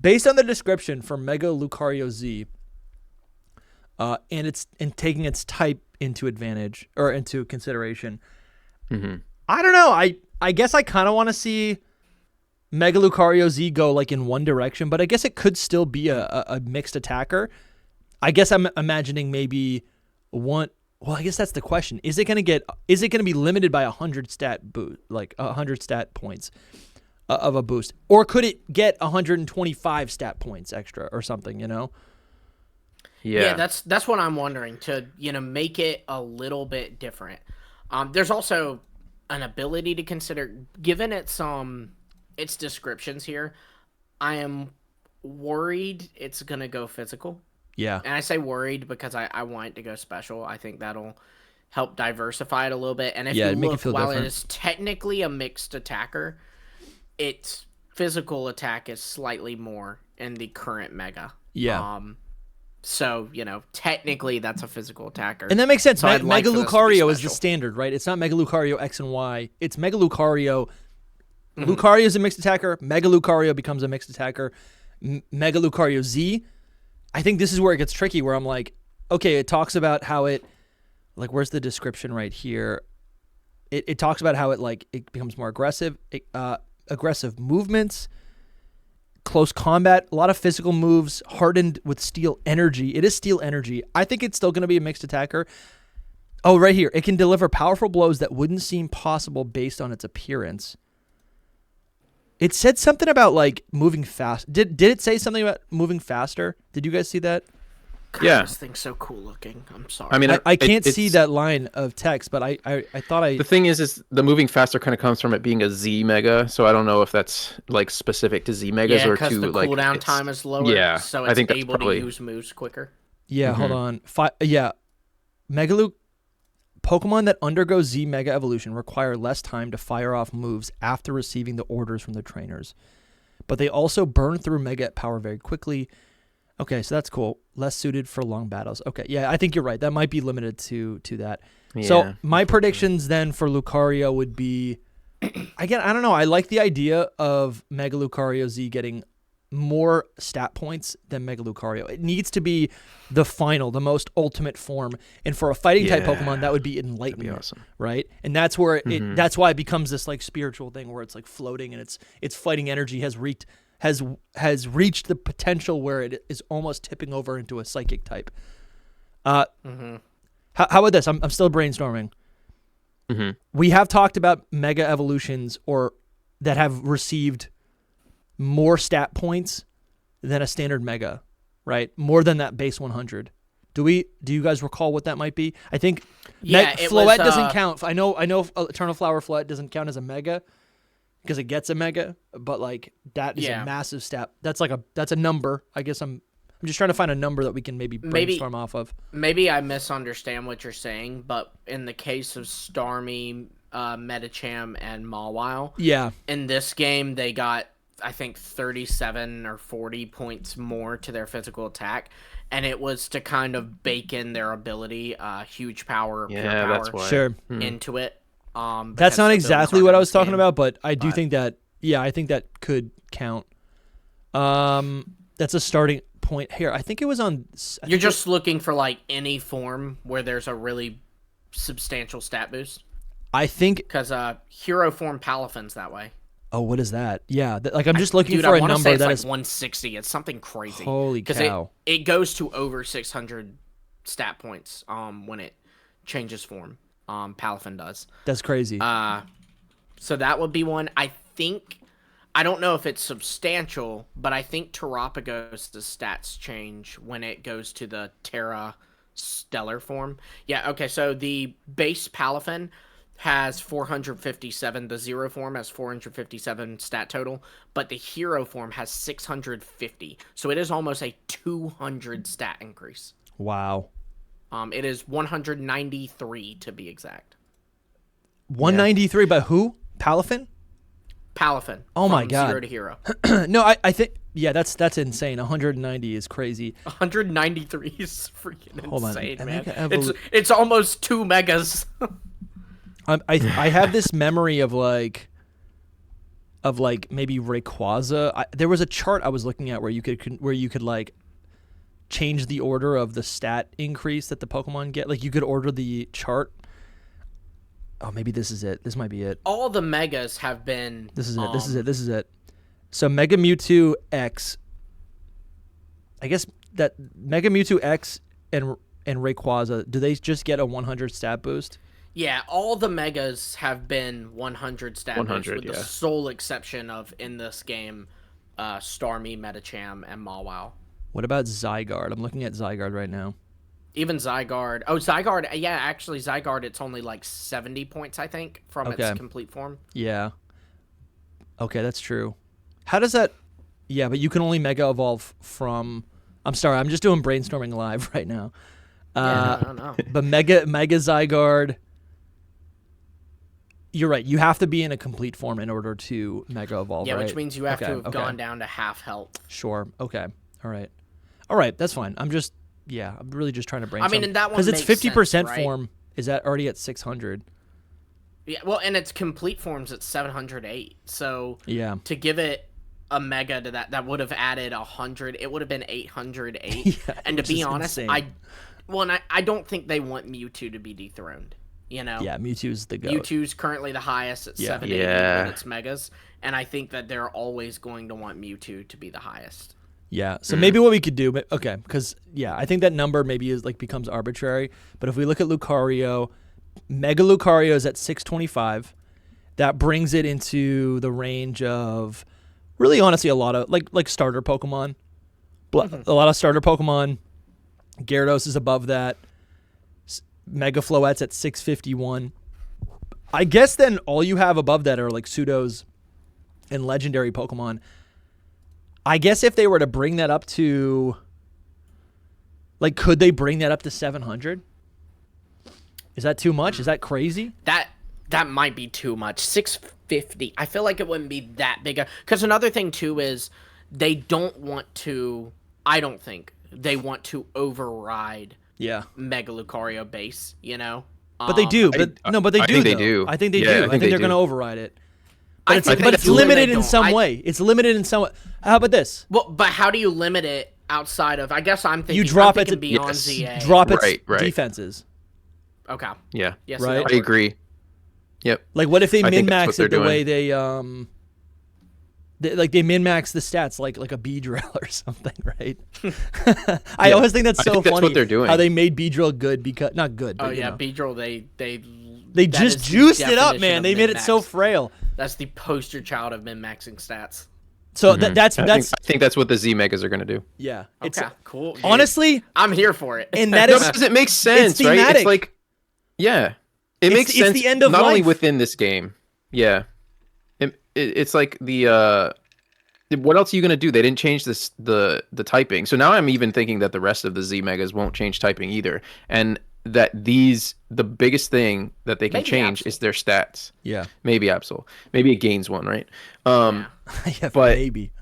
Based on the description for Mega Lucario Z, and taking its type into advantage or into consideration, I don't know. I guess I kind of want to see Mega Lucario Z go like in one direction, but I guess it could still be a mixed attacker. I guess I'm imagining maybe one. Well, I guess that's the question. Is it going to be limited by 100 stat boost, like 100 stat points of a boost, or could it get 125 stat points extra or something? You know? Yeah, that's what I'm wondering, to make it a little bit different. There's also an ability to consider, given its descriptions here. I am worried it's gonna go physical. Yeah. And I say worried because I want it to go special. I think that'll help diversify it a little bit. And if you look, while different. It is technically a mixed attacker, its physical attack is slightly more in the current Mega. Yeah. So, technically that's a physical attacker. And that makes sense. So I'd like Mega for this to be Lucario is the special. standard, right? It's not Mega Lucario X and Y. It's Mega Lucario. Lucario is a mixed attacker. Mega Lucario becomes a mixed attacker. Mega Lucario Z. I think this is where it gets tricky, where I'm like, okay, it talks about how it, like, where's the description right here? It talks about how it becomes more aggressive, aggressive movements, close combat, a lot of physical moves, hardened with steel energy. It is steel energy. I think it's still going to be a mixed attacker. Oh, right here. It can deliver powerful blows that wouldn't seem possible based on its appearance. It said something about like moving fast. Did it say something about moving faster? Did you guys see that? God, Yeah. This thing's so cool looking. I'm sorry. I mean, I can't see that line of text, but I thought The thing is the moving faster kind of comes from it being a Z Mega, so I don't know if that's like specific to Z Megas or because to the like cooldown it's- time is lower. Yeah, So I it's think that's able probably to use moves quicker. Yeah, hold on. Megalu Pokemon that undergo Z Mega Evolution require less time to fire off moves after receiving the orders from their trainers. But they also burn through Mega power very quickly. Okay, so that's cool. Less suited for long battles. Okay, yeah, I think you're right. That might be limited to that. So Yeah, my predictions then for Lucario would be, again, I don't know. I like the idea of Mega Lucario Z getting more stat points than Mega Lucario. It needs to be the final, the most ultimate form. And for a fighting type Yeah, Pokemon, that would be that'd Enlightenment, be awesome. right? And that's where that's why it becomes this like spiritual thing where it's like floating and its fighting energy has reached the potential where it is almost tipping over into a psychic type. How about this? I'm still brainstorming. We have talked about Mega Evolutions or that have received more stat points than a standard Mega, right? More than that base 100. Do you guys recall what that might be? I think Floette doesn't count. I know Eternal Flower Floette doesn't count as a Mega because it gets a Mega, but like that is a massive stat. That's a number. I guess I'm just trying to find a number that we can maybe brainstorm off of. Maybe I misunderstand what you're saying, but in the case of Starmie, Medicham, and Mawile, Yeah. in this game they got, I think, 37 or 40 points more to their physical attack, and it was to kind of bake in their ability, huge power, pure Yeah, power, that's why. Sure. into it. That's because not the exactly builds what aren't I in was this talking game. about, but I do think that, I think that could count. That's a starting point here. I think it was on. You're just looking for like any form where there's a really substantial stat boost, I think. because hero form Palafin's that way. Oh, what is that? Yeah, like I'm just looking Dude, for I a want to number say it's that like is. 160. It's something crazy. Holy cow! It goes to over 600 stat points when it changes form. Palafin does. That's crazy. So that would be one. I don't know if it's substantial, but I think Terapagos, the stats change when it goes to the Terra Stellar form. Yeah, okay, so the base Palafin has 457. The Zero form has 457 stat total, but the Hero form has 650. So it is almost a 200 stat increase. Wow. It is 193 to be exact. 193 by who? Palafin? Palafin. Oh my from God. 0 to Hero. No, I think that's insane. 190 is crazy. 193 is freaking Hold on. insane, man. Mega It's almost 2 megas. I have this memory of like maybe Rayquaza. There was a chart I was looking at where you could like change the order of the stat increase that the Pokemon get. Like you could order the chart. Oh, maybe this is it. This might be it. All the megas have been. This is it. This is it. So Mega Mewtwo X. I guess that Mega Mewtwo X and Rayquaza, do they just get a 100 stat boost? Yeah, all the megas have been 100 stat boost, 100, with the yeah. sole exception of, in this game, Starmie, Medicham, and Mawile. What about Zygarde? I'm looking at Zygarde right now. Even Zygarde. Oh, Zygarde. Yeah, actually, Zygarde, it's only like 70 points, I think, from Okay. its complete form. Yeah. Okay, that's true. How does that... Yeah, but you can only Mega Evolve from... I'm sorry, I'm just doing brainstorming live right now. I don't know. But Mega Zygarde... You're right. You have to be in a complete form in order to Mega Evolve, Yeah, right? which means you have to have Okay. gone down to half health. Sure. Okay. All right. All right. That's fine. I'm just yeah, I'm really just trying to brainstorm. I mean, and that one because it's makes 50% sense, right? form is that already at 600. Yeah, well, and its complete form's at 708. So Yeah. to give it a mega to that would have added 100. It would have been 808. Yeah, and to which be is honest, insane. I don't think they want Mewtwo to be dethroned. You know, Yeah, Mewtwo's the goat. Mewtwo's currently the highest at Yeah. 780 Yeah. with its megas, and I think that they're always going to want Mewtwo to be the highest. Yeah, so maybe what we could do, okay, because yeah, I think that number maybe is like becomes arbitrary. But if we look at Lucario, Mega Lucario is at 625. That brings it into the range of really, honestly, a lot of like starter Pokemon. A lot of starter Pokemon. Gyarados is above that. Mega Floette's at 651. I guess then all you have above that are like pseudos and legendary Pokemon. I guess if they were to bring that up to, like, could they bring that up to 700? Is that too much? Is that crazy? That might be too much. 650. I feel like it wouldn't be that big. Because another thing too is they don't want to. I don't think they want to override. Yeah. Mega Lucario base. You know. But they do. But they I do. think they do. I think they Yeah, do. I I think think they they're going to do. override it. But it's, think but that's it's the way limited they in don't. some way. It's limited in some way. How about this? Well, but how do you limit it outside of? I guess I'm thinking. You drop I'm it thinking to beyond yes. ZA. Drop its Right. defenses. Okay. Yeah. Yes. Right. I agree. Yep. Like, what if they I think that's min-max what they're it the doing. way they min-max the stats like a Beedrill or something, right? I always think that's I so think that's funny what they're doing. how they made Beedrill good because not good. Oh But, you yeah, know. Beedrill. They They that just is the juiced it up, definition man. of They made it so min-max. frail. That's the poster child of min-maxing stats. So that's I think that's what the Z Megas are gonna do. yeah. It's Okay, cool. Dude, honestly, I'm here for it. and that No, is because it makes sense, right? thematic. It's like, yeah, it makes it's sense. the end of not only life. within this game. Yeah, it's like the. What else are you gonna do? They didn't change the typing, so now I'm even thinking that the rest of the Z Megas won't change typing either, and that the biggest thing that they can Maybe change Absol. is their stats. yeah. Maybe Absol. Maybe it gains one, right? Yeah, But- maybe.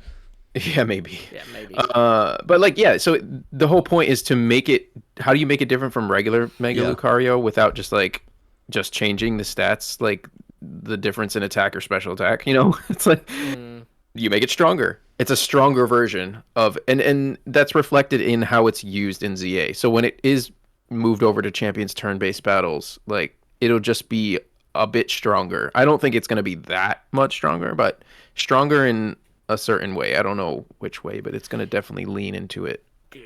Yeah, maybe. Yeah, maybe. But like, yeah. So the whole point is to make it. How do you make it different from regular Mega Yeah. Lucario without just changing the stats, like the difference in attack or special attack? You know, it's like you make it stronger. It's a stronger version of, and that's reflected in how it's used in ZA. So when it is moved over to Champions turn-based battles, like it'll just be a bit stronger. I don't think it's going to be that much stronger, but stronger in a certain way. I don't know which way, but it's going to definitely lean into it. Dude,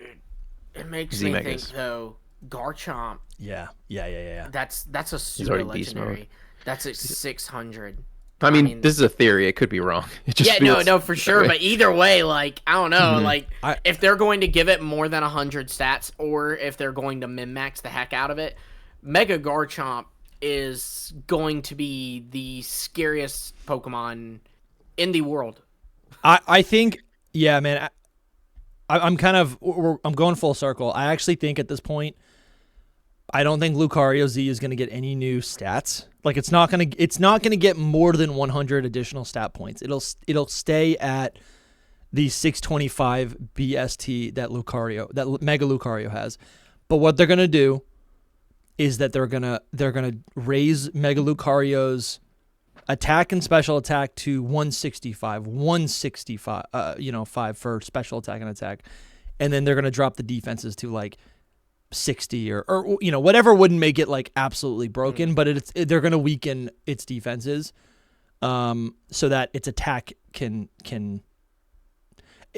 it makes Z me Megas. think though. Garchomp. Yeah. That's a He's super already beast mode. legendary. That's at 600. I mean, this is a theory. It could be wrong. It just Yeah, feels no, for that sure. way. But either way, like, I don't know, like, I- if they're going to give it more than 100 stats, or if they're going to min-max the heck out of it, Mega Garchomp is going to be the scariest Pokemon in the world. I think, yeah, man. I'm kind of I'm going full circle. I actually think at this point, I don't think Lucario Z is going to get any new stats. Like it's not going to get more than 100 additional stat points. It'll stay at the 625 BST that Mega Lucario has. But what they're going to do is that they're going to raise Mega Lucario's attack and special attack to 165, 165, 5 for special attack and attack. And then they're going to drop the defenses to like 60 or whatever wouldn't make it like absolutely broken, but they're going to weaken its defenses so that its attack can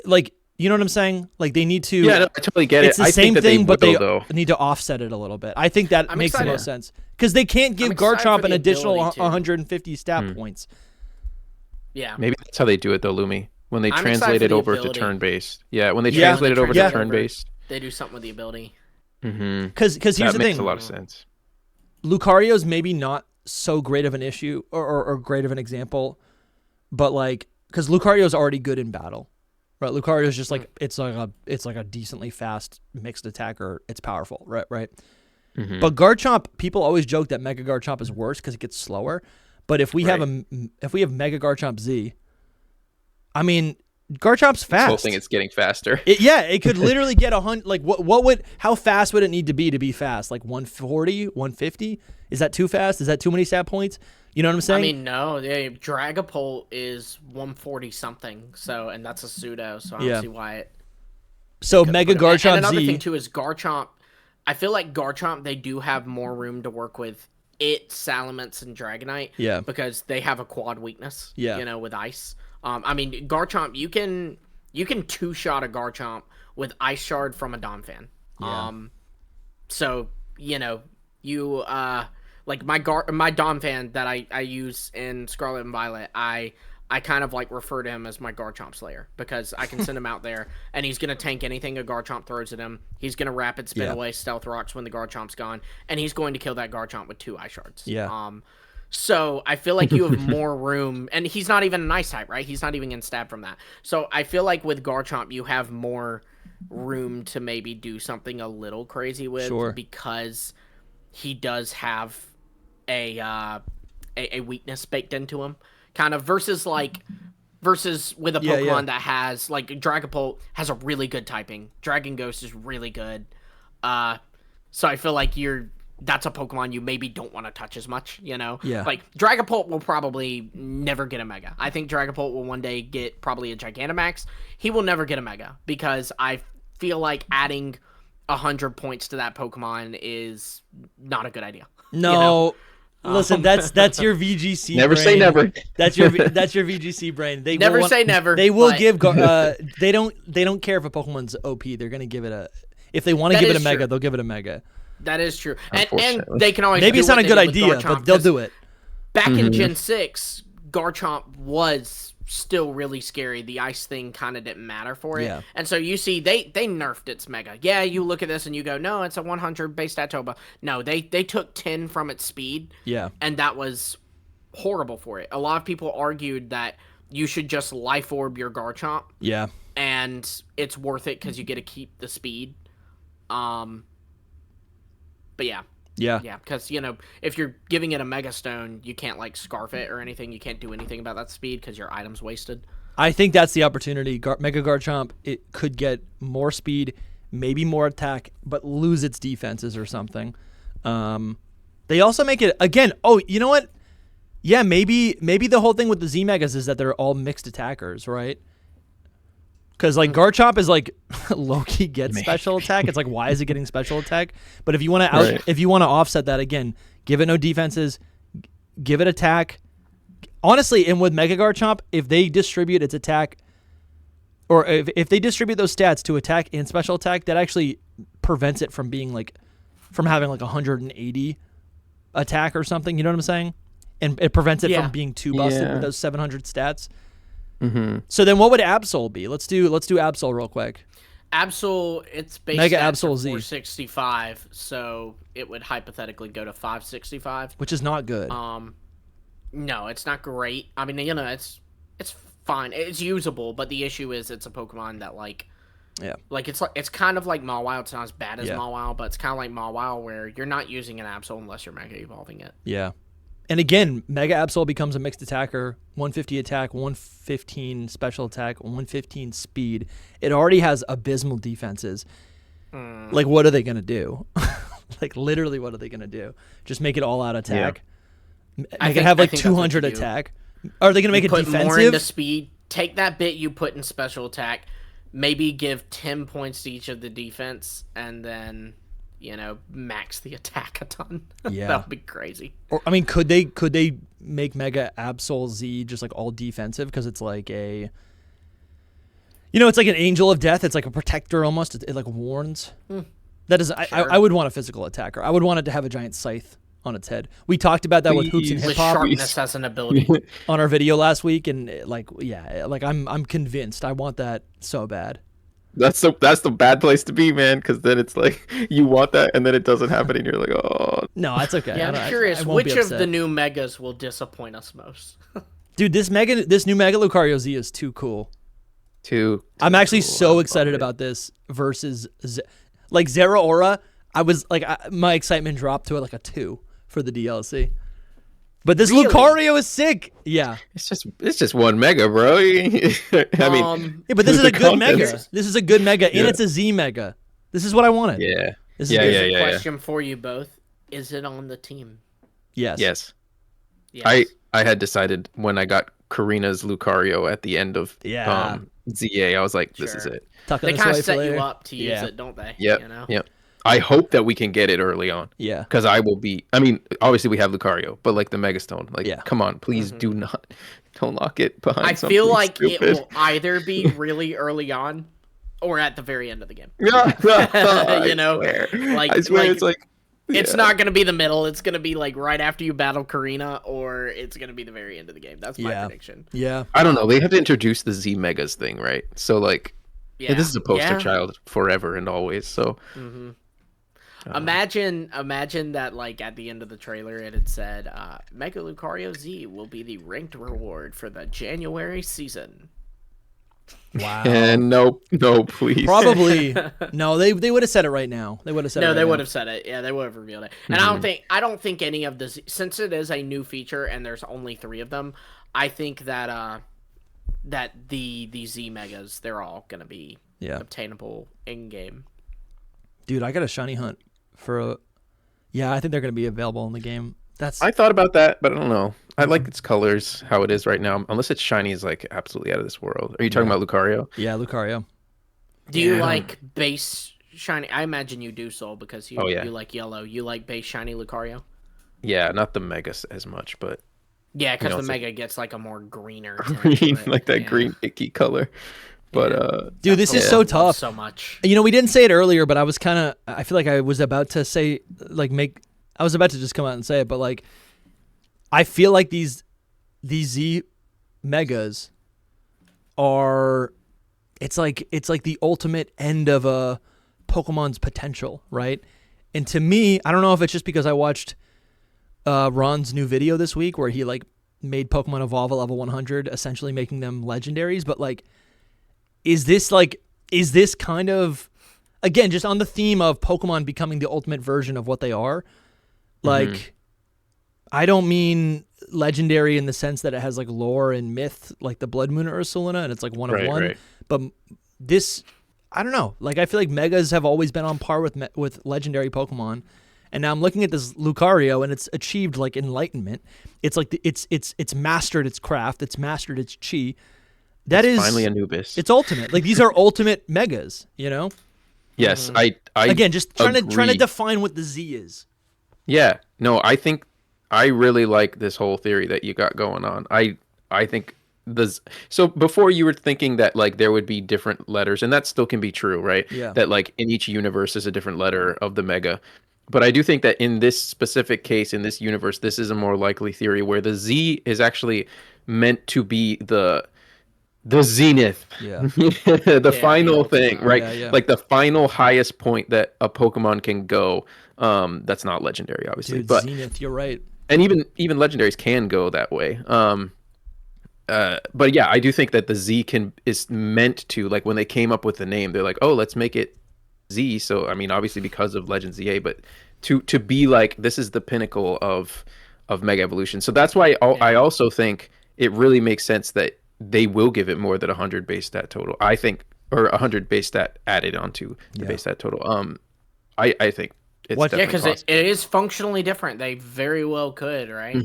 like, you know what I'm saying? Like they need to. Yeah, no, I totally get it's it. the I same think that thing, but they will, though. need to offset it a little bit. I think that I'm makes the excited. most sense because they can't give I'm excited Garchomp for an the additional ability to. 150 stat points. Yeah. Maybe that's how they do it though, Lumi. When they I'm translate excited it for the over to ability. turn-based. Yeah, when they Yeah. translate it over Yeah. to turn-based. They do something with the ability. Mm-hmm. Because here's That the makes thing, a lot of sense. Lucario's maybe not so great of an issue or great of an example, but like because Lucario's already good in battle, right? Lucario's just like it's like a decently fast mixed attacker. It's powerful, right? Mm-hmm. But Garchomp, people always joke that Mega Garchomp is worse because it gets slower. But if we have Mega Garchomp Z, I mean, Garchomp's This fast. whole thing is getting faster. It could literally get 100. Like how fast would it need to be fast? Like 140, 150? Is that too fast? Is that too many stat points? You know what I'm saying? I mean, no. Dragapult is 140 something. So, and that's a pseudo. So I don't see why it. So Mega Garchomp and another Z. thing too is Garchomp. I feel like Garchomp, they do have more room to work with Salamence, and Dragonite. Yeah. Because they have a quad weakness. Yeah. You know, with Ice. I mean, Garchomp, you can two-shot a Garchomp with Ice Shard from a Donphan. Yeah. So, you know, you like my Donphan that I use in Scarlet and Violet, I kind of like refer to him as my Garchomp Slayer because I can send him out there and he's gonna tank anything a Garchomp throws at him. He's gonna rapid spin away Stealth Rocks when the Garchomp's gone, and he's going to kill that Garchomp with 2 Ice Shards. Yeah. So I feel like you have more room, and he's not even an Ice type, right? He's not even in stab from that. So I feel like with Garchomp, you have more room to maybe do something a little crazy with, because he does have a weakness baked into him. Kind of versus with a Pokemon that has like Dragapult has a really good typing. Dragon Ghost is really good. So I feel like that's a Pokemon you maybe don't want to touch as much, you know? Yeah. Like Dragapult will probably never get a Mega. I think Dragapult will one day get probably a Gigantamax. He will never get a Mega because I feel like adding 100 points to that Pokemon is not a good idea. No. You know? Listen, that's your VGC. Never brain. say never. That's your VGC brain. They never say never. They will give. They don't care if a Pokemon's OP. They're gonna give it a. If they want to give it a Mega, they'll give it a Mega. That is true, and they can always. Maybe do it's not a good idea, Garchomp, but they'll do it. Back in Gen 6, Garchomp was still really scary. The ice thing kind of didn't matter for it. Yeah. And so you see they nerfed its Mega. Yeah, you look at this and you go, no, it's a 100 base stat Toba. No, they took 10 from its speed. Yeah. And that was horrible for it. A lot of people argued that you should just Life Orb your Garchomp. Yeah. And it's worth it because you get to keep the speed. But yeah. Yeah. Yeah, because, you know, if you're giving it a Mega Stone, you can't, like, Scarf it or anything. You can't do anything about that speed because your item's wasted. I think that's the opportunity. Mega Garchomp, it could get more speed, maybe more attack, but lose its defenses or something. They also make it, again, oh, you know what? Yeah, maybe the whole thing with the Z-Megas is that they're all mixed attackers, right? Because, like, Garchomp is, like, low-key gets special attack. It's like, why is it getting special attack? But if you want to if you want to offset that, again, give it no defenses, give it attack. Honestly, and with Mega Garchomp, if they distribute its attack, or if they distribute those stats to attack and special attack, that actually prevents it from being, like, from having, like, 180 attack or something. You know what I'm saying? And it prevents it from being too busted with those 700 stats. Mm-hmm. So then what would Absol be? Let's do Absol real quick. Absol, it's based Mega at Absol Z. 465, so it would hypothetically go to 565. Which is not good. No, it's not great. I mean, you know, it's fine. It's usable, but the issue is it's a Pokemon that, like, it's kind of like Mawile. It's not as bad as Mawile, but it's kind of like Mawile where you're not using an Absol unless you're Mega Evolving it. Yeah. And again, Mega Absol becomes a mixed attacker, 150 attack, 115 special attack, 115 speed. It already has abysmal defenses. Like, what are they going to do? Like, literally, what are they going to do? Just make it all out attack? Yeah. I can have, like, 200 attack? Are they going to make it defensive? Put more into speed. Take that bit you put in special attack. Maybe give 10 points to each of the defense, and then, you know, max the attack a ton. Yeah. That would be crazy. Or, I mean, could they make Mega Absol Z just, like, all defensive? Because it's like a... You know, it's like an Angel of Death. It's like a protector almost. It like, warns. That is... Sure. I would want a physical attacker. I would want it to have a giant scythe on its head. We talked about that with Hoops and Hip Hop. Sharpness as an ability. On our video last week, and, like, yeah, like, I'm convinced. I want that so bad. That's the bad place to be, man, because then it's like you want that and then it doesn't happen and you're like, oh. No, that's okay. Yeah, I'm curious, which of the new Megas will disappoint us most? Dude, this new Mega Lucario Z is too cool. I'm actually so excited about this versus like Zeraora. I was like, my excitement dropped to like a 2 for the DLC. But this Really? Lucario is sick. Yeah. It's just one mega, bro. I mean, Yeah, but this is a good content. mega. This is a good mega, and Yeah. it's a Z mega. This is what I wanted. Yeah. This Yeah, is Here's yeah, a question for you both: is it on the team? Yes. Yes. Yes. I had decided when I got Karina's Lucario at the end of Yeah. ZA, I was like, this is Sure. it. Tuck on They this kind away of for set you later. up to use Yeah. it, don't they? Yep. You know? Yep. I hope that we can get it early on. Yeah. Because I will be. I mean, obviously we have Lucario, but like the Megastone, like, Yeah. come on, please don't lock it behind. I feel something like it stupid. will either be really early on or at the very end of the game. I You know, swear. like- I swear like, it's like It's yeah. not going to be the middle. It's going to be like right after you battle Karina, or it's going to be the very end of the game. That's my Yeah. prediction. Yeah. I don't know. They have to introduce the Z Megas thing, right? So like, Yeah. this is a poster Yeah. child forever and always. So Imagine that like at the end of the trailer it had said Mega Lucario Z will be the ranked reward for the January season. Wow. and no, please. Probably. No, they would have said it right now. They would have said it No, right they now. would have said it. Yeah, they would have revealed it. And I don't think any of this, since it is a new feature and there's only 3 of them, I think that that the Z Megas, they're all gonna be obtainable in game. Dude, I got a shiny hunt for a... Yeah, I think they're going to be available in the game. I thought about that, but I don't know. I like its colors, how it is right now. Unless it's shiny, is like absolutely out of this world. Are you talking about Lucario? Yeah, Lucario. Do you like base shiny? I imagine you do, Soul, because you yeah. you like yellow. You like base shiny Lucario? Yeah, not the Megas as much, but Yeah, because know, the it's Mega gets like a more greener tint to green, it. like that Yeah. green icky color. But Dude, this is Pokemon so love tough. so much. You know, we didn't say it earlier, but I was kind of... I feel like I was about to say... I was about to just come out and say it, but like... I feel like these Z Megas are... It's like the ultimate end of a Pokemon's potential, right? And to me, I don't know if it's just because I watched Ron's new video this week where he like made Pokemon evolve at level 100, essentially making them legendaries, but like... Is this kind of, again, just on the theme of Pokemon becoming the ultimate version of what they are? Like, I don't mean legendary in the sense that it has like lore and myth, like the Blood Moon Ursulina, and it's like one of one. Right. But this, I don't know. Like, I feel like Megas have always been on par with legendary Pokemon, and now I'm looking at this Lucario, and it's achieved like enlightenment. It's like it's mastered its craft. It's mastered its chi. That is finally Anubis. It's ultimate. Like these are ultimate megas, you know? Yes, I Again, just trying to agree. define what the Z is. Yeah, no, I think I really like this whole theory that you got going on. I think so before you were thinking that like there would be different letters, and that still can be true, right? Yeah. That like in each universe is a different letter of the mega. But I do think that in this specific case, in this universe, this is a more likely theory where the Z is actually meant to be the zenith, Yeah. the final the thing, ultimate. right? Yeah. Like the final highest point that a Pokemon can go. That's not legendary, obviously, Dude, but Zenith, you're right. and even legendaries can go that way. But yeah, I do think that the Z is meant to, like, when they came up with the name, they're like, oh, let's make it Z. So I mean, obviously because of Legends ZA, but to be like, this is the pinnacle of Mega Evolution. So that's why I also think it really makes sense that they will give it more than 100 base stat total. I think, or 100 base stat added onto the base stat total. I think it's definitely because possible. it is functionally different. They very well could, right?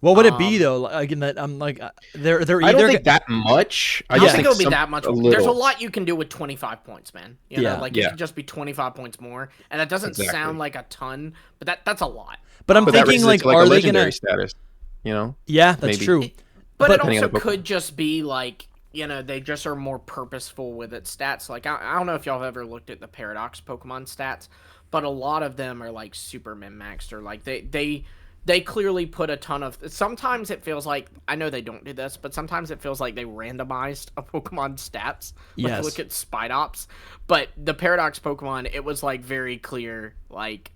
What would it be though? Again, that I'm like, they're either. I don't think that much. I don't think it'll be that much. A There's a little. lot you can do with 25 points, man. You know, like it Yeah. could just be 25 points more, and that doesn't Exactly. sound like a ton, but that's a lot. But I'm But that thinking raises like, it to are a they legendary gonna? status? You know. Yeah, that's Maybe. true. But it depending also on the could just be like, you know, they just are more purposeful with its stats. Like, I don't know if y'all have ever looked at the Paradox Pokemon stats, but a lot of them are like super min-maxed, or like they clearly put a ton of. Sometimes it feels like, I know they don't do this, but sometimes it feels like they randomized a Pokemon's stats. Like, Yes. look at Spidops, but the Paradox Pokemon, it was like very clear, like,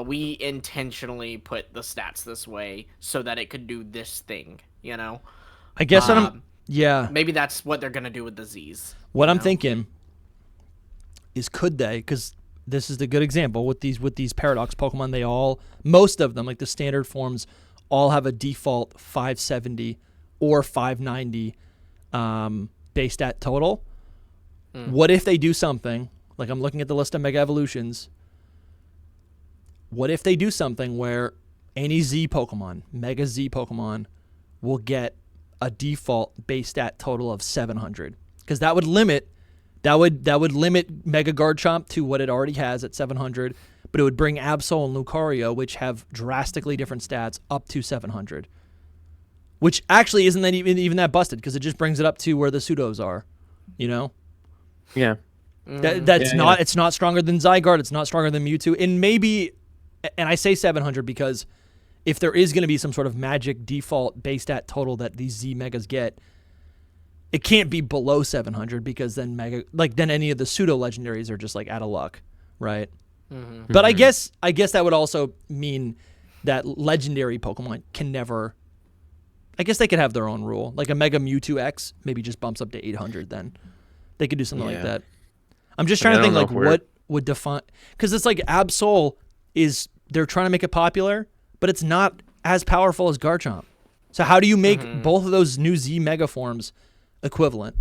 we intentionally put the stats this way so that it could do this thing, you know. I guess what I'm. Yeah. Maybe that's what they're gonna do with the Z's. What I'm thinking is, could they? Because this is the good example with these Paradox Pokemon. Most of them, like the standard forms, all have a default 570 or 590 base stat total. What if they do something, like I'm looking at the list of Mega Evolutions, what if they do something where any Z Pokemon, Mega Z Pokemon, will get a default base stat total of 700? Because that would limit Mega Garchomp to what it already has at 700, but it would bring Absol and Lucario, which have drastically different stats, up to 700. Which actually isn't that even that busted, because it just brings it up to where the pseudos are, you know? Yeah. It's not stronger than Zygarde, it's not stronger than Mewtwo, and maybe, and I say 700 because if there is going to be some sort of magic default base stat total that these Z Megas get, it can't be below 700, because then then any of the pseudo legendaries are just like out of luck, right? But I guess that would also mean that legendary Pokemon can never. I guess they could have their own rule, like a Mega Mewtwo X maybe just bumps up to 800. Then they could do something like that. I'm just trying to think like what would define, because it's like Absol they're trying to make it popular, but it's not as powerful as Garchomp. So how do you make both of those new Z Mega forms equivalent?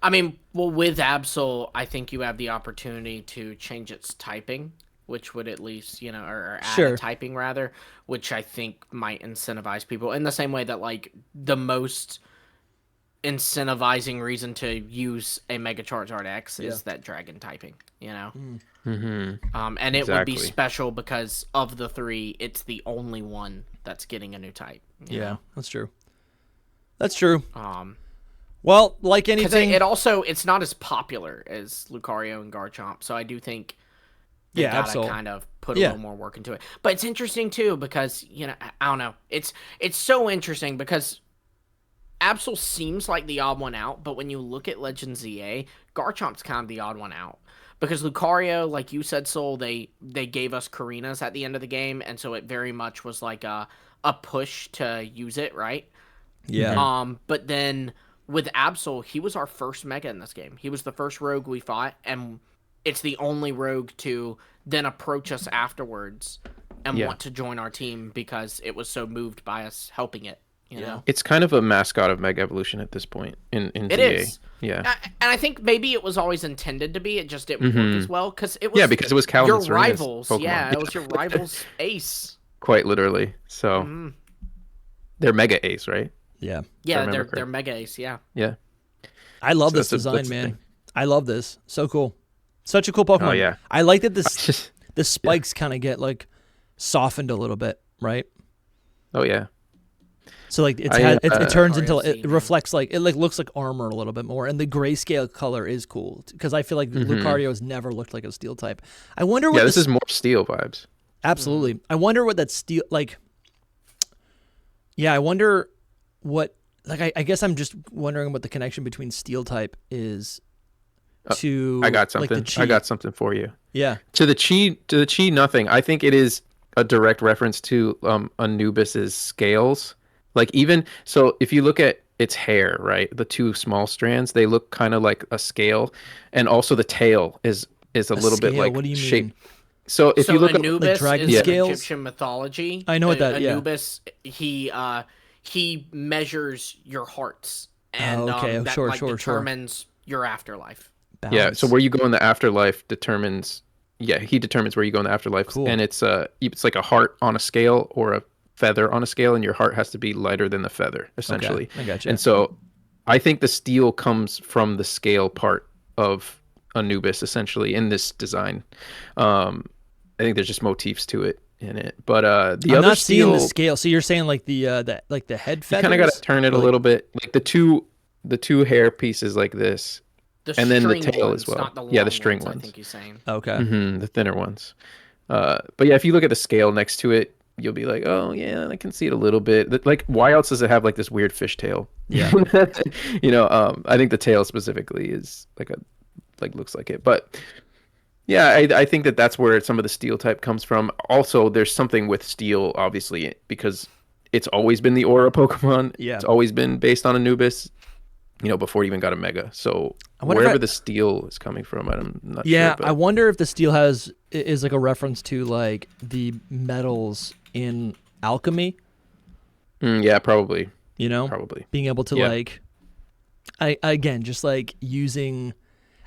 I mean, well, with Absol, I think you have the opportunity to change its typing, which would at least, or add a typing rather, which I think might incentivize people in the same way that like the most incentivizing reason to use a Mega Charizard X is that dragon typing, and it would be special because of the three, it's the only one that's getting a new type. You know? That's true. That's true. Well, like anything, it's not as popular as Lucario and Garchomp, so I do think they gotta kind of put a little more work into it. But it's interesting too because I don't know. It's so interesting because Absol seems like the odd one out, but when you look at Legends ZA, Garchomp's kind of the odd one out because Lucario, like you said, Soul, they gave us Karinas at the end of the game, and so it very much was like a push to use it, right? Yeah. But then with Absol, he was our first Mega in this game. He was the first rogue we fought, and it's the only rogue to then approach us afterwards and want to join our team because it was so moved by us helping it. You know? It's kind of a mascot of Mega Evolution at this point in it ZA. Is. Yeah. And I think maybe it was always intended to be. It just didn't work as well because it was because it was Cal your and Serena's rivals. Pokemon. Yeah, it was your rivals' ace. Quite literally. So they're Mega Ace, right? Yeah. Yeah, they're Mega Ace. Yeah. Yeah. I love this design, man. I love this. So cool. Such a cool Pokemon. Oh yeah. I like that the spikes kind of get like softened a little bit, right? Oh yeah. So like it turns into it reflects like it looks like armor a little bit more, and the grayscale color is cool because I feel like Lucario has never looked like a steel type. I wonder what. Yeah, this is more steel vibes. Absolutely. I wonder what that steel like. Yeah, I wonder what like I guess I'm just wondering what the connection between steel type is to. I got something. Like I got something for you. Yeah. To the chi, nothing. I think it is a direct reference to Anubis's scales. Like even so, if you look at its hair, right, the two small strands, they look kind of like a scale, and also the tail is a little scale? bit like what do you shaped. mean? So if you look Anubis at dragon is scales? Egyptian mythology. I know what that. Anubis, he measures your hearts, and that determines your afterlife. Balance. Yeah. So where you go in the afterlife determines. Yeah, he determines where you go in the afterlife, cool. And it's like a heart on a scale or a feather on a scale, and your heart has to be lighter than the feather, essentially. Okay, I gotcha. And so I think the steel comes from the scale part of Anubis, essentially, in this design. I think there's just motifs to it in it. But the I'm other not steel, seeing the scale. So you're saying like the head feathers? You kind of got to turn it a little bit. Like the two hair pieces like this. And then the tail as well. The string ones. I think he's saying. Okay. The thinner ones. But yeah, if you look at the scale next to it, you'll be like, oh yeah, I can see it a little bit. Like, why else does it have like this weird fish tail? Yeah. I think the tail specifically is looks like it. But yeah, I think that's where some of the steel type comes from. Also, there's something with steel, obviously, because it's always been the aura Pokemon. Yeah. It's always been based on Anubis. Before it even got a Mega. So wherever the steel is coming from, I'm not sure. Yeah, but... I wonder if the steel is like a reference to like the metals in alchemy. Yeah, probably. You know, Probably. being able to like, again, just like using,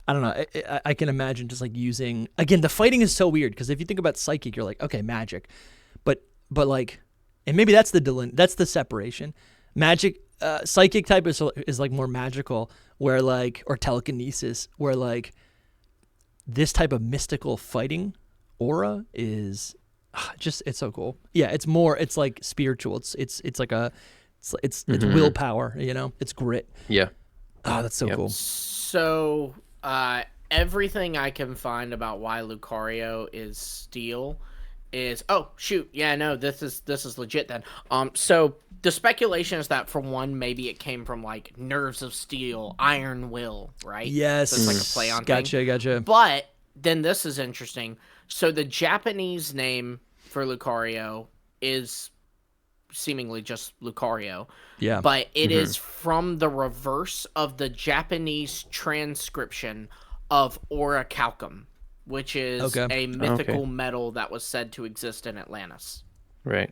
I don't know, I can imagine just like using, again, the fighting is so weird because if you think about psychic, you're like, okay, magic, but like, and maybe that's the separation. Magic, psychic type is like more magical, where like, or telekinesis, where like this type of mystical fighting aura is just, it's so cool. Yeah, it's like spiritual. It's like it's willpower, you know? It's grit. Yeah. Oh, that's so cool. So, everything I can find about why Lucario is steel is, oh shoot, yeah, no, this is legit then. So the speculation is that for one, maybe it came from like nerves of steel, iron will, right? Yes. So it's like a play on thing. Gotcha. But then this is interesting. So the Japanese name for Lucario is seemingly just Lucario. Yeah. But it is from the reverse of the Japanese transcription of orichalcum, which is a mythical metal that was said to exist in Atlantis. Right.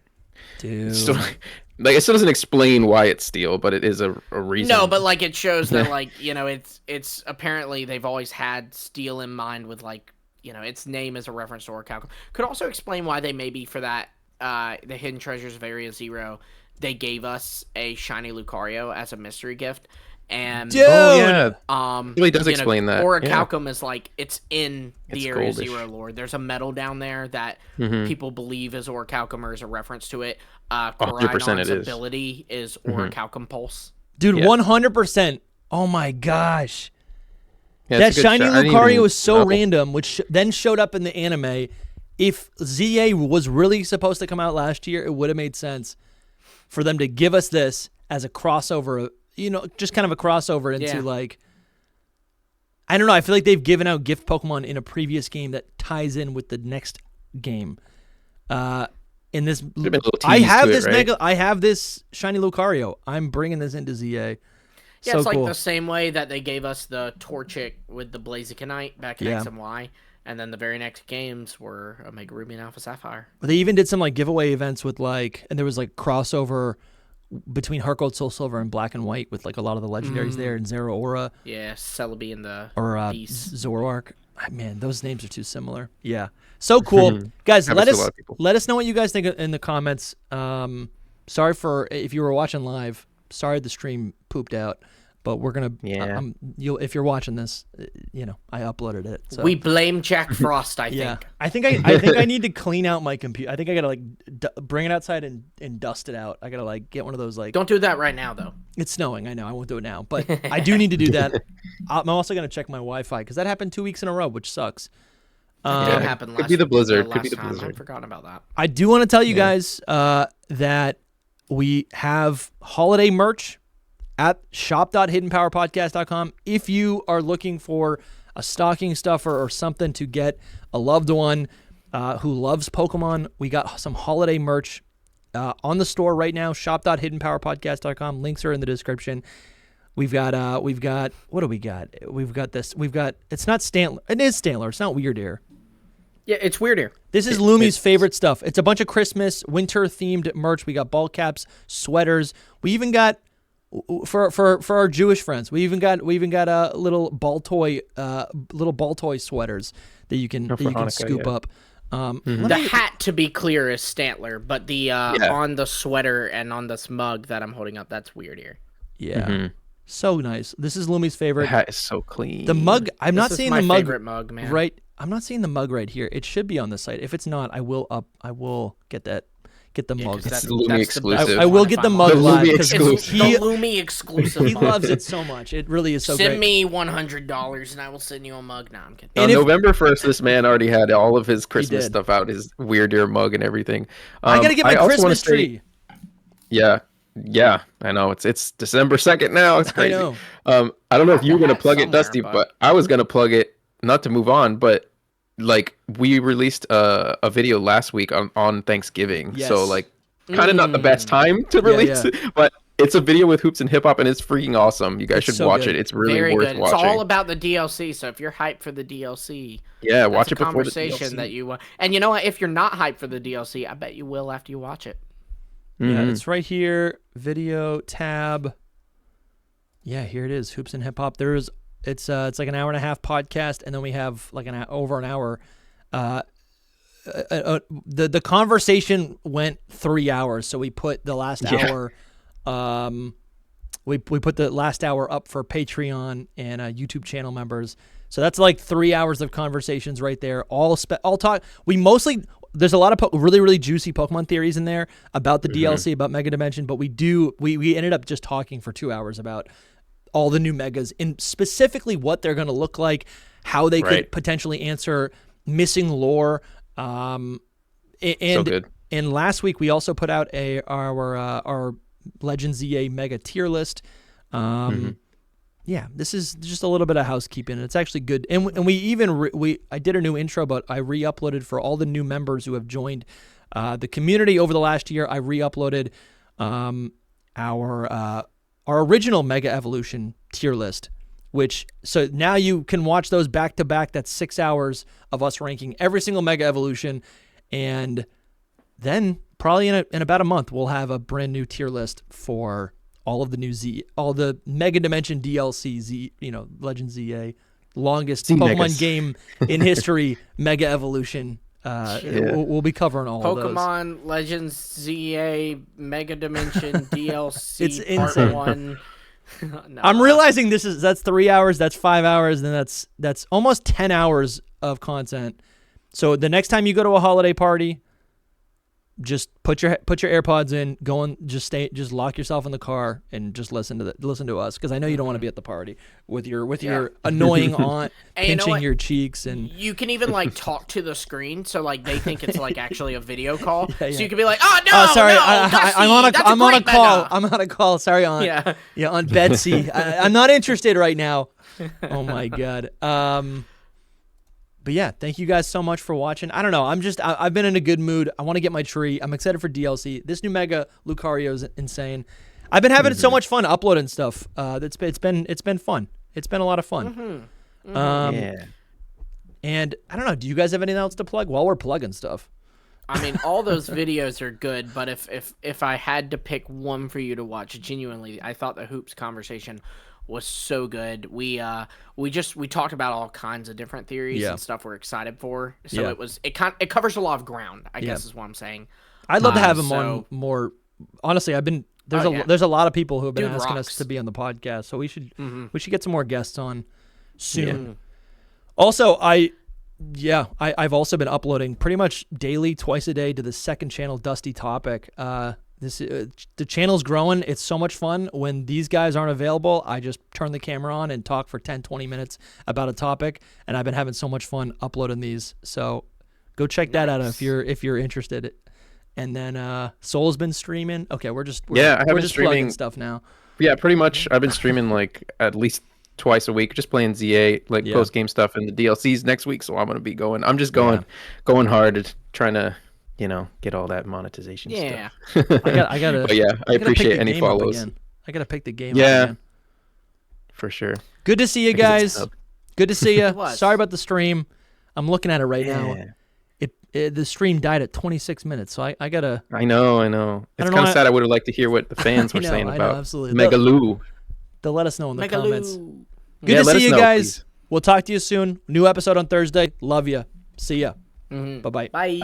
Dude. Still, like, it still doesn't explain why it's steel, but it is a reason. No, but like it shows that like, you know, it's apparently they've always had steel in mind with like, you know, its name is a reference to orichalcum. Could also explain why they maybe for that the Hidden Treasures of Area Zero, they gave us a shiny Lucario as a mystery gift. And dude, it really does explain that. Orichalcum is like, it's in the It's Area goldish. Zero lore. There's a metal down there that people believe is orichalcum or is a reference to it. 100% it is. ability is orichalcum pulse. dude, 100%. Oh my gosh. Yeah, that it's a good shiny shot. I didn't Lucario even was so know. random, which then showed up in the anime. If ZA was really supposed to come out last year, it would have made sense for them to give us this as a crossover, you know, just kind of a crossover into like, I don't know. I feel like they've given out gift Pokemon in a previous game that ties in with the next game. In this, I have this I have this shiny Lucario. I'm bringing this into ZA. Yeah, so it's like cool. the same way that they gave us the Torchic with the Blazikenite back in X and Y. And then the very next games were Omega Ruby and Alpha Sapphire. They even did some like giveaway events with like, and there was like crossover between Heart Gold, Soul Silver, and Black and White with like a lot of the legendaries there, and Zero Aura. Yeah, Celebi and the Beast. Zoroark. Man, those names are too similar. Yeah, so cool, guys. Let us know what you guys think in the comments. Sorry for if you were watching live. Sorry the stream pooped out. But we're gonna, if you're watching this, you know, I uploaded it. So. We blame Jack Frost. I think. I think I need to clean out my computer. I think I gotta like bring it outside and dust it out. I gotta like get one of those like. Don't do that right now, though. It's snowing. I know. I won't do it now, but I do need to do that. I'm also gonna check my Wi-Fi because that happened 2 weeks in a row, which sucks. It happened last. Could be the blizzard. Could be the blizzard. I forgot about that. I do want to tell you guys that we have holiday merch at shop.hiddenpowerpodcast.com. If you are looking for a stocking stuffer or something to get a loved one who loves Pokemon, we got some holiday merch on the store right now. Shop.hiddenpowerpodcast.com. Links are in the description. We've got what do we got? We've got this. It's not Stantler. It is Stantler. It's not Weird Ear. Yeah, it's Weird Ear. This is Lumi's favorite stuff. It's a bunch of Christmas, winter themed merch. We got ball caps, sweaters. We even got for our Jewish friends. We even got little ball toy sweaters that you can scoop up. The hat, to be clear, is Stantler, but the on the sweater and on this mug that I'm holding up, that's Weird Ear. Yeah. So nice. This is Lumi's favorite. The hat is so clean. The mug, I'm not seeing the mug. Favorite mug, man. Right. I'm not seeing the mug right here. It should be on the site. If it's not, I will get the mug. It's the Lumi exclusive. I will get the mug live because the Lumi exclusive. He loves it so much. It really is so great. Send me $100 and I will send you a mug. Nah, I'm kidding. On November 1st, this man already had all of his Christmas stuff out, his Weird Ear mug and everything. I gotta get my Christmas tree. Yeah, I know. It's December 2nd now. It's crazy. I know. I don't know if you were gonna plug it, Dusty, but I was gonna plug it. Not to move on, but like we released a video last week on Thanksgiving, so like kind of not the best time to release it, but it's a video with Hoops and Hip Hop and it's freaking awesome. You guys should watch it. It's really worth watching. It's all about the DLC, so if you're hyped for the DLC, watch it before the conversation that you want. And you know what? If you're not hyped for the DLC, I bet you will after you watch it. Yeah, it's right here. Video tab. Yeah, here it is. Hoops and Hip Hop. It's like an hour and a half podcast, and then we have like over an hour. The conversation went 3 hours, so we put the last hour. We put the last hour up for Patreon and YouTube channel members. So that's like 3 hours of conversations right there. All talk. We mostly. There's a lot of really, really juicy Pokemon theories in there about the DLC, about Mega Dimension, but we ended up just talking for 2 hours about all the new Megas and specifically what they're going to look like, how they could potentially answer missing lore. So good. And last week we also put out our Legends ZA Mega tier list. Yeah, this is just a little bit of housekeeping. It's actually good, and we even I did a new intro, but I re-uploaded for all the new members who have joined the community over the last year. I re-uploaded our original Mega Evolution tier list, so now you can watch those back to back. That's 6 hours of us ranking every single Mega Evolution, and then probably in about a month we'll have a brand new tier list for all of the all the Mega Dimension DLC, Legend ZA, longest Pokemon game in history, Mega Evolution. We'll be covering all of those. Pokemon Legends ZA Mega Dimension DLC. It's Part insane. 1. No. I'm realizing that's 3 hours, that's 5 hours, and that's almost 10 hours of content. So the next time you go to a holiday party, just put your AirPods in, go and just lock yourself in the car and just listen to us, because I know you don't want to be at the party with your annoying aunt pinching your cheeks, and you can even like talk to the screen, so like they think it's like actually a video call. Yeah. So you can be like, "Oh no, sorry, Dusty, I'm on a call. Mega." I'm on a call. Sorry, Aunt. Yeah, Aunt Betsy. I'm not interested right now. Oh my god. But yeah, thank you guys so much for watching. I don't know. I've been in a good mood. I want to get my tree. I'm excited for DLC. This new Mega Lucario is insane. I've been having so much fun uploading stuff. It's been fun. It's been a lot of fun. Yeah. And I don't know. Do you guys have anything else to plug while we're plugging stuff? I mean, all those videos are good, but if I had to pick one for you to watch, genuinely, I thought the Hoops conversation was so good. We talked about all kinds of different theories and stuff we're excited for. So it covers a lot of ground, I guess is what I'm saying. I'd love to have him on more. Honestly, there's a lot of people who have been asking us to be on the podcast, so we should get some more guests on soon. Yeah. Also, I've also been uploading pretty much daily, twice a day, to the second channel, Dusty Topic. The channel's growing. It's so much fun. When these guys aren't available, I just turn the camera on and talk for 10-20 minutes about a topic, and I've been having so much fun uploading these. So go check that out if you're interested. And then Soul's been streaming. Okay, we're just streaming stuff now. Yeah, pretty much. I've been streaming like at least twice a week, just playing ZA, like post game stuff, and the DLCs next week. So I'm gonna be going. I'm just going hard, trying to get all that monetization stuff. I gotta. But yeah, I appreciate any follows. I gotta pick the game up again. For sure. Good to see you guys. Good to see you. Sorry about the stream. I'm looking at it right now. The stream died at 26 minutes, so I gotta. I know. It's kind of sad. I would have liked to hear what the fans were saying about Megaloo. They'll let us know in the comments. Good to see you guys. Please. We'll talk to you soon. New episode on Thursday. Love you. See ya. Bye-bye. Bye.